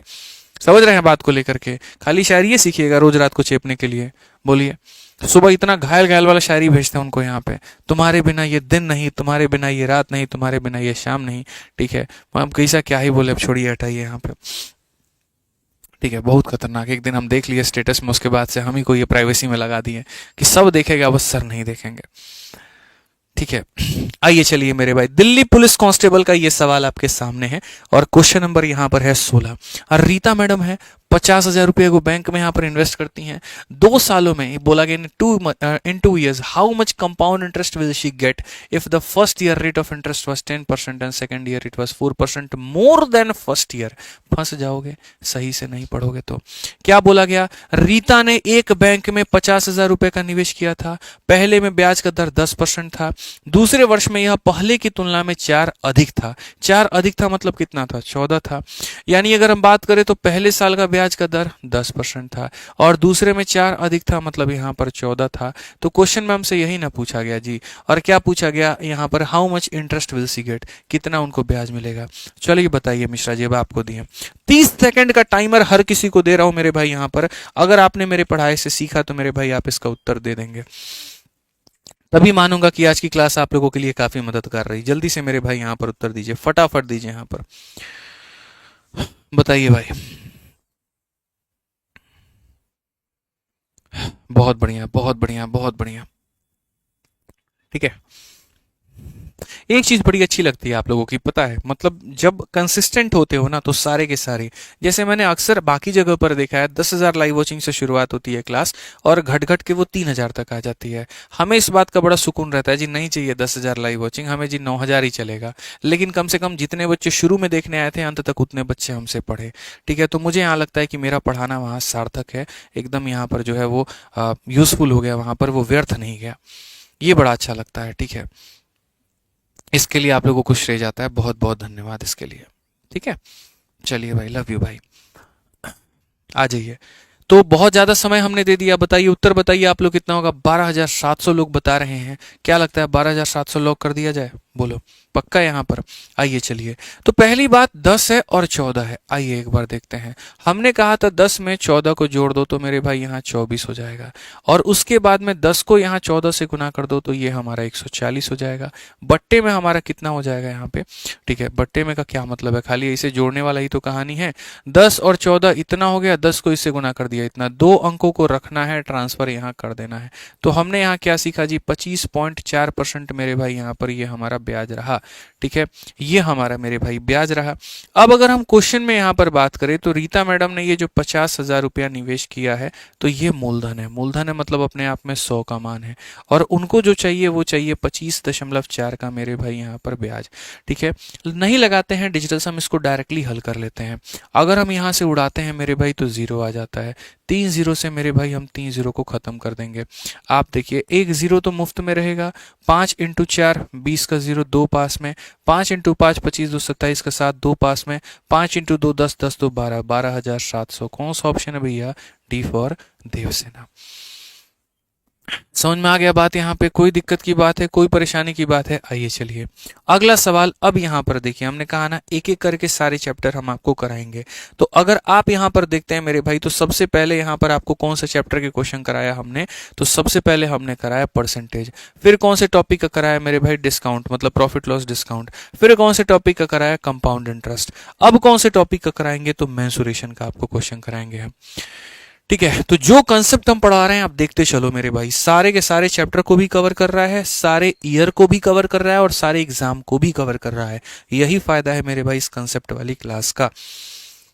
समझ रहे हैं बात को लेकर के। खाली शायरी सीखिएगा रोज रात को चेपने के लिए। बोलिए, सुबह इतना घायल घायल वाला शायरी भेजते हैं उनको यहाँ पे, तुम्हारे बिना ये दिन नहीं, तुम्हारे बिना ये रात नहीं, तुम्हारे बिना ये शाम नहीं। ठीक है, हम कैसा क्या ही बोले, अब छोड़िए, हटाइए यहाँ पे। ठीक है, बहुत खतरनाक। एक दिन हम देख लिए स्टेटस में, उसके बाद से हम ही को ये प्राइवेसी में लगा दिए कि सब देखेगा बस सर नहीं देखेंगे। ठीक है, आइए चलिए मेरे भाई, दिल्ली पुलिस कांस्टेबल का ये सवाल आपके सामने है, और क्वेश्चन नंबर यहाँ पर है 16। और रीता मैडम है, 50,000 रुपये को बैंक में यहाँ पर इन्वेस्ट करती हैं। 2 सालों में, बोला गया इन 2 years how much compound interest will she get if the first year rate of interest was 10% and second year it was 4% more than first year. फंस जाओगे सही से नहीं पढ़ोगे तो। क्या बोला गया? रीता ने एक बैंक में 50,000 रुपये का निवेश किया था। पहले में ब्याज का दर 10% था, दूसरे वर्ष में यह पहले की तुलना में 4 अधिक था। 4 अधिक था मतलब कितना था? 14 था। यानी अगर हम बात करें तो पहले साल का ब्याज का दर 10% था, और दूसरे में 4 अधिक था, मतलब यहाँ पर 14 था। तो क्वेश्चन में हमसे यही ना पूछा गया जी। और क्या पूछा गया यहाँ पर? How much interest will she get, कितना उनको ब्याज मिलेगा। चलिए बताइए मिश्रा जी, अब आपको दिए 30 सेकंड का टाइमर हर किसी को दे रहा हूं मेरे भाई यहाँ पर। अगर आपने मेरे पढ़ाई से सीखा तो मेरे भाई आप इसका उत्तर दे देंगे, तभी मानूंगा कि आज की क्लास आप लोगों के लिए काफी मदद कर रही। जल्दी से मेरे भाई यहाँ पर उत्तर दीजिए, फटाफट दीजिए यहाँ पर, बताइए भाई। बहुत बढ़िया, बहुत बढ़िया, बहुत बढ़िया। ठीक है, एक चीज बड़ी अच्छी लगती है आप लोगों की, पता है, मतलब जब कंसिस्टेंट होते हो ना तो सारे के सारे, जैसे मैंने अक्सर बाकी जगह पर देखा है 10,000 लाइव वॉचिंग से शुरुआत होती है क्लास और घट घट के वो 3,000 तक आ जाती है। हमें इस बात का बड़ा सुकून रहता है जी, नहीं चाहिए 10,000 लाइव वॉचिंग, हमें जी 9,000 ही चलेगा, लेकिन कम से कम जितने बच्चे शुरू में देखने आए थे अंत तक उतने बच्चे हमसे पढ़े। ठीक है, तो मुझे यहाँ लगता है कि मेरा पढ़ाना वहाँ सार्थक है, एकदम यहाँ पर जो है वो यूजफुल हो गया, वहाँ पर वो व्यर्थ नहीं गया, ये बड़ा अच्छा लगता है। ठीक है, इसके लिए आप लोगों को श्रेय जाता है, बहुत बहुत धन्यवाद इसके लिए। ठीक है, चलिए भाई, लव यू भाई, आ जाइए। तो बहुत ज्यादा समय हमने दे दिया, बताइए उत्तर बताइए आप लोग कितना होगा। 12,700 लोग बता रहे हैं, क्या लगता है 12,700 लॉक कर दिया जाए, बोलो पक्का यहाँ पर। आइए चलिए, तो पहली बात 10 है और 14 है, आइए एक बार देखते हैं। हमने कहा था 10 में 14 को जोड़ दो तो मेरे भाई यहाँ 24 हो जाएगा, और उसके बाद में 10 को यहाँ 14 से गुना कर दो तो ये हमारा 140 हो जाएगा। बट्टे में हमारा कितना हो जाएगा यहाँ पे, ठीक है, बट्टे में का क्या मतलब है, खाली इसे जोड़ने वाला ही तो कहानी है। 10 और 14 इतना हो गया, 10 को इससे गुना कर दिया इतना, दो अंकों को रखना है, ट्रांसफर यहाँ कर देना है। तो हमने यहाँ क्या सीखा जी, 25.4% मेरे भाई यहाँ पर ये हमारा ब्याज रहा। ठीक है, ये हमारा मेरे भाई ब्याज रहा। अब अगर हम क्वेश्चन में यहाँ पर बात करें तो रीता मैडम ने ये जो 50,000 रुपया निवेश किया है तो ये मूलधन है। मूलधन है मतलब अपने आप में 100 का मान है, और उनको जो चाहिए वो चाहिए 25.4 का मेरे भाई यहाँ पर ब्याज। ठीक है, नहीं लगाते हैं डिजिटल सम, इसको डायरेक्टली हल कर लेते हैं। अगर हम यहाँ से उड़ाते हैं मेरे भाई तो 0 आ जाता है, 3 0 से मेरे भाई हम 3 0 को खत्म कर देंगे। आप देखिए, एक 0 तो मुफ्त में रहेगा, 5 × 4 20 का 0 2 पास में, 5 × 5 25 2 27 का 7 2 पास में, 5 × 2 10 10 2 12, 12,700। कौन सा ऑप्शन है भैया, डी फॉर देवसेना। समझ में आ गया बात, यहाँ पे कोई दिक्कत की बात है, कोई परेशानी की बात है। आइए चलिए अगला सवाल। अब यहाँ पर देखिए, हमने कहा ना एक एक करके सारे चैप्टर हम आपको कराएंगे। तो अगर आप यहाँ पर देखते हैं मेरे भाई, तो सबसे पहले यहाँ पर आपको कौन से चैप्टर के क्वेश्चन कराया हमने, तो सबसे पहले हमने कराया परसेंटेज। फिर कौन से टॉपिक का कराया मेरे भाई, डिस्काउंट, मतलब प्रॉफिट लॉस डिस्काउंट। फिर कौन से टॉपिक का कराया, कंपाउंड इंटरेस्ट। अब कौन से टॉपिक का कराएंगे, तो मेंसुरेशन का आपको क्वेश्चन कराएंगे हम। ठीक है, तो जो कंसेप्ट हम पढ़ा रहे हैं आप देखते चलो मेरे भाई, सारे के सारे चैप्टर को भी कवर कर रहा है, सारे ईयर को भी कवर कर रहा है, और सारे एग्जाम को भी कवर कर रहा है। यही फायदा है मेरे भाई इस कंसेप्ट वाली क्लास का।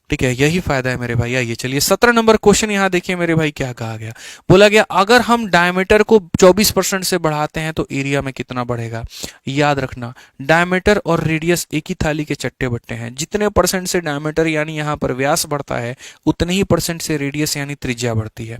ठीक है, यही फायदा है मेरे भाई। आइए चलिए 17 नंबर क्वेश्चन यहाँ देखिए मेरे भाई, क्या कहा गया, बोला गया अगर हम डायमीटर को 24% से बढ़ाते हैं तो एरिया में कितना बढ़ेगा। याद रखना, डायमीटर और रेडियस एक ही थाली के चट्टे बट्टे हैं। जितने परसेंट से डायमीटर यानी यहाँ पर व्यास बढ़ता है, उतने ही परसेंट से रेडियस यानी त्रिज्या बढ़ती है।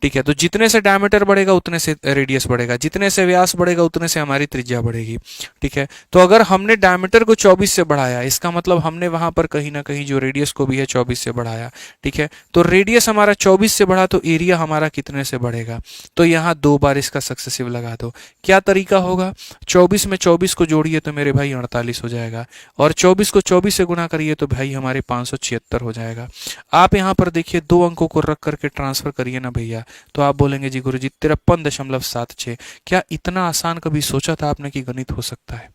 ठीक है, तो जितने से डायमीटर बढ़ेगा उतने से रेडियस बढ़ेगा, जितने से व्यास बढ़ेगा उतने से हमारी त्रिज्या बढ़ेगी। ठीक है, तो अगर हमने डायमीटर को 24 से बढ़ाया, इसका मतलब हमने वहां पर कहीं ना कहीं जो रेडियस को भी है 24 से बढ़ाया। ठीक है, तो रेडियस हमारा 24 से बढ़ा तो एरिया हमारा कितने से बढ़ेगा, तो यहाँ 2 बार इसका सक्सेसिव लगा दो। क्या तरीका होगा, 24 में 24 को जोड़िए तो मेरे भाई 48 हो जाएगा, और 24 को 24 से गुना करिए तो भाई हमारे 576 हो जाएगा। आप यहाँ पर देखिए 2 अंकों को रख करके ट्रांसफर करिए ना भैया, तो आप बोलेंगे जी गुरुजी 53.76। क्या इतना आसान कभी सोचा था आपने कि गणित हो सकता है,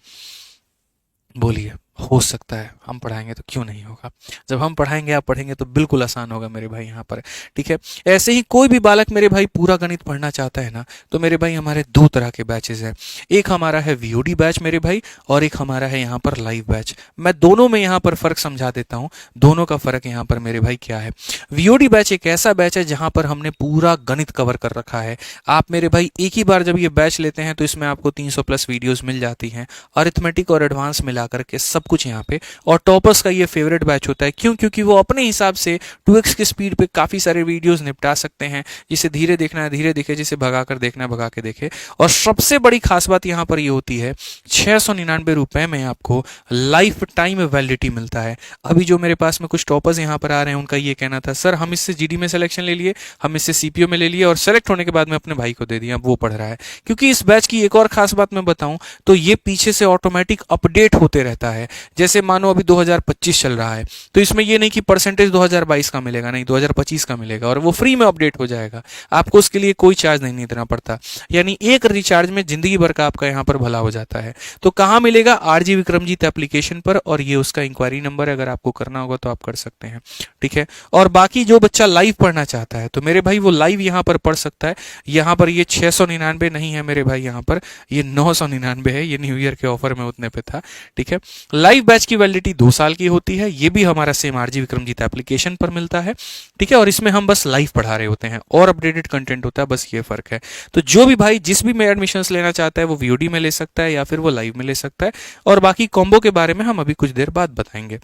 बोलिए। हो सकता है, हम पढ़ाएंगे तो क्यों नहीं होगा। जब हम पढ़ाएंगे आप पढ़ेंगे तो बिल्कुल आसान होगा मेरे भाई यहाँ पर। ठीक है, ऐसे ही कोई भी बालक मेरे भाई पूरा गणित पढ़ना चाहता है ना, तो मेरे भाई हमारे 2 तरह के बैचेस हैं। एक हमारा है वीओडी बैच मेरे भाई, और एक हमारा है यहाँ पर लाइव बैच। मैं दोनों में यहाँ पर फर्क समझा देता हूँ, दोनों का फर्क यहाँ पर मेरे भाई क्या है। वीओडी बैच एक ऐसा बैच है जहाँ पर हमने पूरा गणित कवर कर रखा है। आप मेरे भाई एक ही बार जब ये बैच लेते हैं तो इसमें आपको 300+ वीडियोज मिल जाती हैं, अरिथमेटिक और एडवांस मिला करके सब कुछ यहाँ पे। और टॉपर्स का ये फेवरेट बैच होता है, क्यों, क्योंकि वो अपने हिसाब से 2x की स्पीड पे काफी सारे वीडियोस निपटा सकते हैं। जिसे धीरे देखना है धीरे देखे, जिसे भगा कर देखना है भगा के देखे। और सबसे बड़ी खास बात यहाँ पर ये होती है, 699 रुपए में आपको लाइफ टाइम वैलिडिटी मिलता है। अभी जो मेरे पास में कुछ टॉपर्स यहाँ पर आ रहे हैं, उनका ये कहना था सर हम इससे जीडी में सिलेक्शन ले लिए, हम इससे सीपीओ में ले लिए, और सेलेक्ट होने के बाद में अपने भाई को दे दिया, वो पढ़ रहा है। क्योंकि इस बैच की एक और खास बात मैं बताऊं तो ये पीछे से ऑटोमेटिक अपडेट होते रहता है। जैसे मानो अभी 2025 चल रहा है, तो इसमें ये नहीं कि परसेंटेज 2022 का मिलेगा, नहीं 2025 का मिलेगा, और वो फ्री में अपडेट हो जाएगा, आपको उसके लिए कोई चार्ज नहीं देना पड़ता। यानी एक रिचार्ज में जिंदगी भर का आपका यहाँ पर भला हो जाता है। तो कहाँ मिलेगा? आरजी विक्रमजीत एप्लीकेशन पर, और ये उसका इंक्वायरी नंबर है, अगर आपको करना होगा तो आप कर सकते हैं, ठीक है। और बाकी जो बच्चा लाइव पढ़ना चाहता है तो मेरे भाई वो लाइव यहाँ पर पढ़ सकता है। यहाँ पर ये 699 नहीं है मेरे भाई, यहाँ पर ये 999 है, ये न्यू ईयर के ऑफर में उतने पे था, ठीक है। लाइव बैच की वैलिडिटी 2 साल की होती है, ये भी हमारा सेम आरजी विक्रमजीत एप्लीकेशन पर मिलता है, ठीक है। और इसमें हम बस लाइव पढ़ा रहे होते हैं और अपडेटेड कंटेंट होता है, बस ये फर्क है। तो जो भी भाई जिस भी में एडमिशंस लेना चाहता है वो वीओडी में ले सकता है या फिर वो लाइव में ले सकता है, और बाकी कॉम्बो के बारे में हम अभी कुछ देर बाद बताएंगे,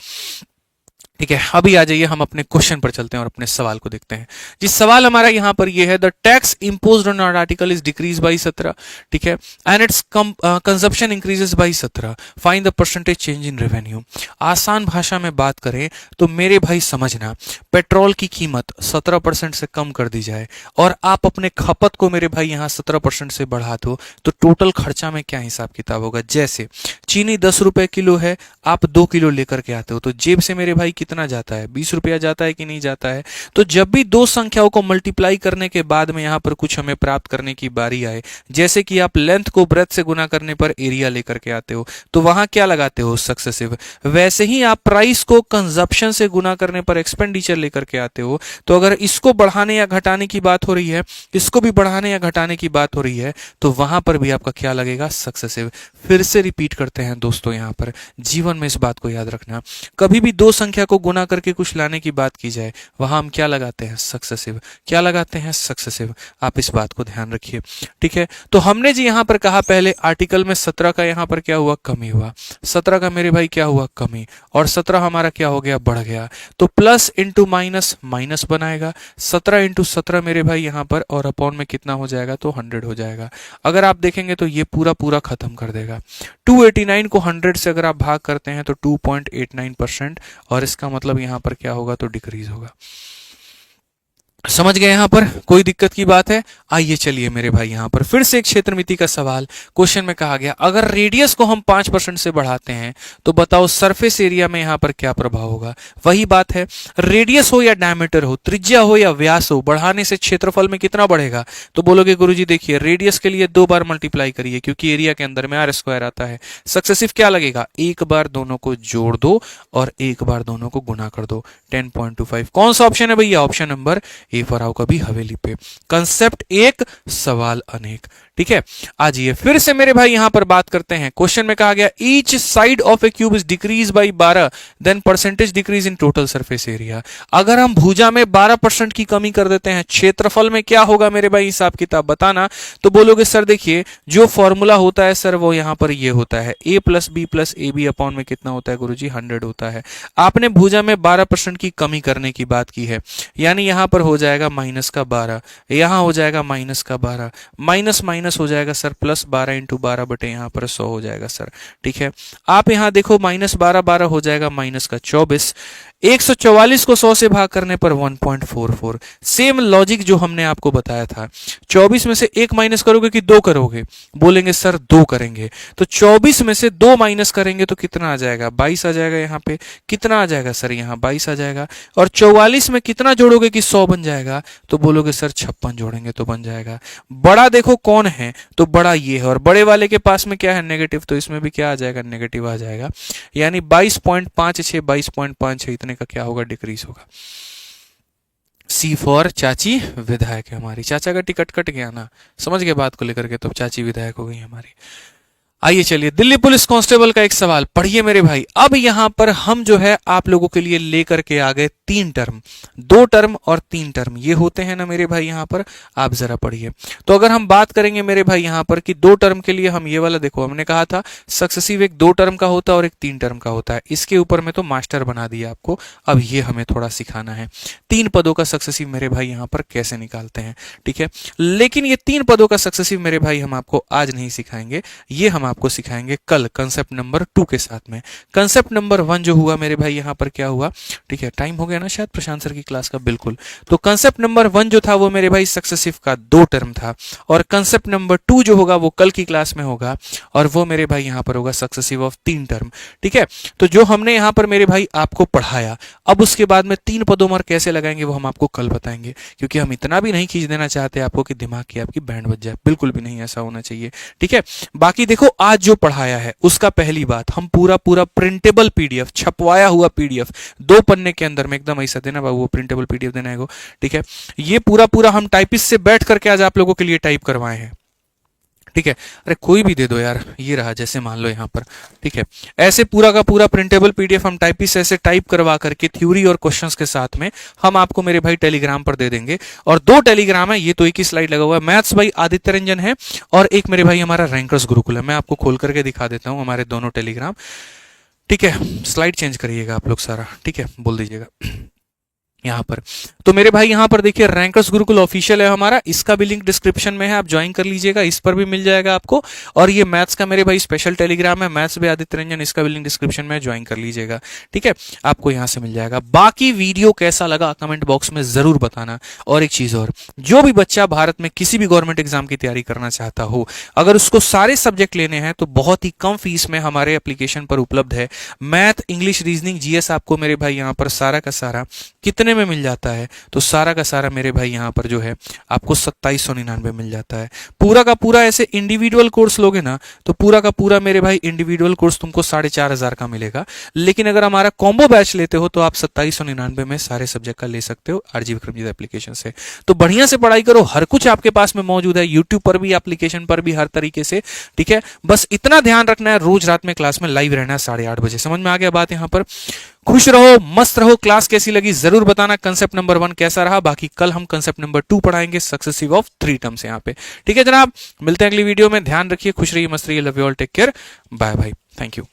ठीक है। अभी आ जाइए हम अपने क्वेश्चन पर चलते हैं और अपने सवाल को देखते हैं। जिस सवाल हमारा यहां पर ये है, the tax imposed on our article is decrease by 17, ठीक है, and it's consumption increases by 17, find the percentage change in revenue. आसान भाषा में बात करें तो मेरे भाई समझना, पेट्रोल की कीमत 17% से कम कर दी जाए और आप अपने खपत को मेरे भाई यहां 17% से बढ़ा दो, तो टोटल खर्चा में क्या हिसाब किताब होगा। जैसे चीनी 10 रुपए किलो है, आप 2 किलो लेकर के आते हो, तो जेब से मेरे भाई कितना जाता है? 20 रुपया जाता है कि नहीं जाता है? तो जब भी दो संख्याओं को मल्टीप्लाई करने के बाद में यहां पर कुछ हमें प्राप्त करने की बारी आए, जैसे कि आप लेंथ को ब्रेथ से गुना करने पर एरिया लेकर के आते हो, तो वहां क्या लगाते हो? सक्सेसिव। वैसे ही आप प्राइस को कंजप्शन से गुना करने पर एक्सपेंडिचर लेकर के आते हो, तो अगर इसको बढ़ाने या घटाने की बात हो रही है, इसको भी बढ़ाने या घटाने की बात हो रही है, तो वहां पर भी आपका क्या लगेगा? सक्सेसिव। फिर से रिपीट करते हैं दोस्तों, यहां पर जीवन में इस बात को याद रखना, कभी भी दो संख्या को गुना करके कुछ लाने की बात की जाए, वहां हम क्या लगाते हैं? सक्सेसिव। क्या लगाते हैं? सक्सेसिव। आप इस बात को ध्यान रखिए, ठीक है। तो हमने जी यहां पर कहा पहले आर्टिकल में 17 का यहां पर क्या हुआ? कमी हुआ। 17 का मेरे भाई क्या हुआ? कमी। और 17 हमारा क्या हो गया? बढ़ गया। तो प्लस इंटू माइनस माइनस बनाएगा, 17 इंटू 17 मेरे भाई यहां पर, और अपॉन में कितना हो जाएगा? तो 100 हो जाएगा। अगर आप देखेंगे तो ये पूरा पूरा खत्म कर देगा। 289 को 100 से अगर आप भाग करते हैं तो 2.89%, और इसका मतलब यहां पर क्या होगा? तो डिक्रीज होगा। समझ गए यहां पर? कोई दिक्कत की बात है? आइए चलिए मेरे भाई यहां पर फिर से एक क्षेत्रमिति का सवाल। क्वेश्चन में कहा गया, अगर रेडियस को हम 5% से बढ़ाते हैं तो बताओ सरफेस एरिया में यहां पर क्या प्रभाव होगा। वही बात है, रेडियस हो या डायमीटर हो, त्रिज्या हो या व्यास हो, बढ़ाने से क्षेत्रफल में कितना बढ़ेगा? तो बोलोगे गुरुजी देखिए रेडियस के लिए 2 बार मल्टीप्लाई करिए, क्योंकि एरिया के अंदर में आर स्क्वायर आता है। सक्सेसिव क्या लगेगा? एक बार दोनों को जोड़ दो और एक बार दोनों को गुना कर दो। 10.25 कौन सा ऑप्शन है भैया? ऑप्शन नंबर ए फॉर आओ कभी हवेली पे। कंसेप्ट एक, सवाल अनेक, ठीक है। आजिए फिर से मेरे भाई यहां पर बात करते हैं। क्वेश्चन में कहा गया, each side of a cube is decrease by 12, then percentage decrease in total surface area. अगर हम भुजा में 12% की कमी कर देते हैं, क्षेत्रफल में क्या होगा मेरे भाई? हिसाब किताब बताना। तो बोलोगे सर देखिए जो फॉर्मूला होता है सर वो यहां पर ये होता है, a plus B plus A B upon में कितना होता है गुरुजी? 100 होता है। आपने भुजा में 12% की कमी करने की बात की है, यानी यहां पर हो जाएगा माइनस का 12, यहां हो जाएगा माइनस का 12, माइनस माइनस हो जाएगा सर प्लस 12 इंटू 12 बटे यहां पर 100 हो जाएगा सर, ठीक है। आप यहां देखो माइनस 12 12 हो जाएगा माइनस का 24, 144 को 100 से भाग करने पर 1.44। सेम लॉजिक जो हमने आपको बताया था। 24 में से 1 माइनस करोगे कि 2 करोगे? बोलेंगे सर 2 करेंगे। तो 24 में से 2 माइनस करेंगे तो कितना आ जाएगा? 22 आ जाएगा। यहाँ पे कितना आ जाएगा सर? यहाँ 22 आ जाएगा। और 44 में कितना जोड़ोगे कि 100 बन जाएगा? तो बोलोगे सर 56 जोड़ेंगे तो बन जाएगा। बड़ा देखो कौन है? तो बड़ा ये है, और बड़े वाले के पास में क्या है? नेगेटिव, तो इसमें भी क्या आ जाएगा? नेगेटिव आ जाएगा। यानी 22.56 22.5 इतने का क्या होगा? डिक्रीज होगा। सी फॉर चाची विधायक है हमारी। चाचा का टिकट कट गया ना, समझ गए बात को लेकर के, तो चाची विधायक हो गई हमारी। आइए चलिए दिल्ली पुलिस कांस्टेबल का एक सवाल पढ़िए मेरे भाई। अब यहां पर हम जो है आप लोगों के लिए लेकर के आ गए 3 टर्म, 2 टर्म और 3 टर्म, ये होते हैं ना मेरे भाई यहां पर। आप जरा पढ़िए। तो अगर हम बात करेंगे मेरे भाई यहां पर कि 2 टर्म के लिए हम ये वाला देखो, हमने कहा था सक्सेसिव एक 2 टर्म का होता है और एक 3 टर्म का होता है। इसके ऊपर में तो मास्टर बना दिया आपको, अब ये हमें थोड़ा सिखाना है 3 पदों का सक्सेसिव मेरे भाई यहां पर कैसे निकालते हैं, ठीक है। लेकिन ये 3 पदों का सक्सेसिव मेरे भाई हम आपको आज नहीं सिखाएंगे, ये हम आपको सिखाएंगे कल कंसेप्ट नंबर 2 के साथ में। कंसेप्ट नंबर 1 जो हुआ मेरे भाई यहाँ पर क्या हुआ, ठीक है, टाइम हो गया ना शायद प्रशांत सर की क्लास का, बिल्कुल। तो कंसेप्ट नंबर 1 जो था वो मेरे भाई सक्सेसिव का 2 टर्म था, और कंसेप्ट नंबर 2 जो होगा वो कल की क्लास में होगा, और वो मेरे भाई यहाँ पर होगा सक्सेसिव ऑफ 3 टर्म, ठीक है। तो जो हमने यहाँ पर मेरे भाई आपको पढ़ाया, अब उसके बाद में 3 पदों में कैसे लगाएंगे वो हम आपको कल बताएंगे, क्योंकि हम इतना भी नहीं खींच देना चाहते आपको कि दिमाग की आपकी बैंड बज जाए, बिल्कुल भी नहीं ऐसा होना चाहिए, ठीक है। बाकी देखो आज जो पढ़ाया है उसका पहली बात, हम पूरा पूरा प्रिंटेबल पीडीएफ, छपवाया हुआ पीडीएफ 2 पन्ने के अंदर में, एकदम ऐसा देना बाबू, वो प्रिंटेबल पीडीएफ देना है, ठीक है। ये पूरा पूरा हम टाइपिस्ट से बैठ करके आज आप लोगों के लिए टाइप करवाए हैं, ठीक है। अरे कोई भी दे दो यार, ये रहा, जैसे मान लो यहाँ पर, ठीक है। ऐसे पूरा का पूरा प्रिंटेबल पीडीएफ हम टाइपिस्ट ऐसे टाइप करवा करके थ्योरी और क्वेश्चंस के साथ में हम आपको मेरे भाई टेलीग्राम पर दे देंगे। और 2 टेलीग्राम है, ये तो एक ही स्लाइड लगा हुआ है, मैथ्स भाई आदित्य रंजन है, और एक मेरे भाई हमारा रैंकर्स गुरुकुल है। मैं आपको खोल करके दिखा देता हूँ हमारे दोनों टेलीग्राम, ठीक है। स्लाइड चेंज करिएगा आप लोग सारा, ठीक है, बोल दीजिएगा यहाँ पर। तो मेरे भाई यहाँ पर देखिए रैंकर्स गुरुकुल ऑफिशियल है हमारा, इसका भी लिंक डिस्क्रिप्शन में है, आप ज्वाइन कर लीजिएगा, इस पर भी मिल जाएगा आपको। और ये मैथ्स का मेरे भाई स्पेशल टेलीग्राम है, मैथ्स भी आदित्य रंजन, इसका भी लिंक डिस्क्रिप्शन में, ज्वाइन कर लीजिएगा, ठीक है। आपको यहाँ से मिल जाएगा। बाकी वीडियो कैसा लगा कमेंट बॉक्स में जरूर बताना। और एक चीज और, जो भी बच्चा भारत में किसी भी गवर्नमेंट एग्जाम की तैयारी करना चाहता हो, अगर उसको सारे सब्जेक्ट लेने हैं तो बहुत ही कम फीस में हमारे एप्लीकेशन पर उपलब्ध है। मैथ, इंग्लिश, रीजनिंग, जीएस आपको मेरे भाई यहाँ पर सारा का सारा कितने में मिल जाता है, तो सारा का सारा मेरे भाई यहाँ पर जो है आपको 2799 मिल जाता है। पूरा का पूरा ऐसे इंडिविजुअल कोर्स लोगे ना तो पूरा का पूरा मेरे भाई इंडिविजुअल कोर्स तुमको 4500 का मिलेगा। लेकिन अगर हमारा कॉम्बो बैच लेते हो तो आप 2799 में सारे सब्जेक्ट का ले सकते हो आरजी विक्रमजीत एप्लीकेशन से। तो बढ़िया से पढ़ाई करो, हर कुछ आपके पास में मौजूद है, यूट्यूब पर भी, एप्लीकेशन पर भी, हर तरीके से, ठीक है। बस इतना ध्यान रखना है, रोज रात में क्लास में लाइव रहना है 8:30 बजे। समझ में आ गया बात यहाँ पर? खुश रहो, मस्त रहो। क्लास कैसी लगी जरूर बताना, कंसेप्ट नंबर 1 कैसा रहा। बाकी कल हम कंसेप्ट नंबर 2 पढ़ाएंगे, सक्सेसिव ऑफ 3 टर्म्स यहाँ पे, ठीक है जनाब। मिलते हैं अगली वीडियो में, ध्यान रखिए, खुश रहिए, मस्त रहिए, love you all, take care, bye bye, thank you.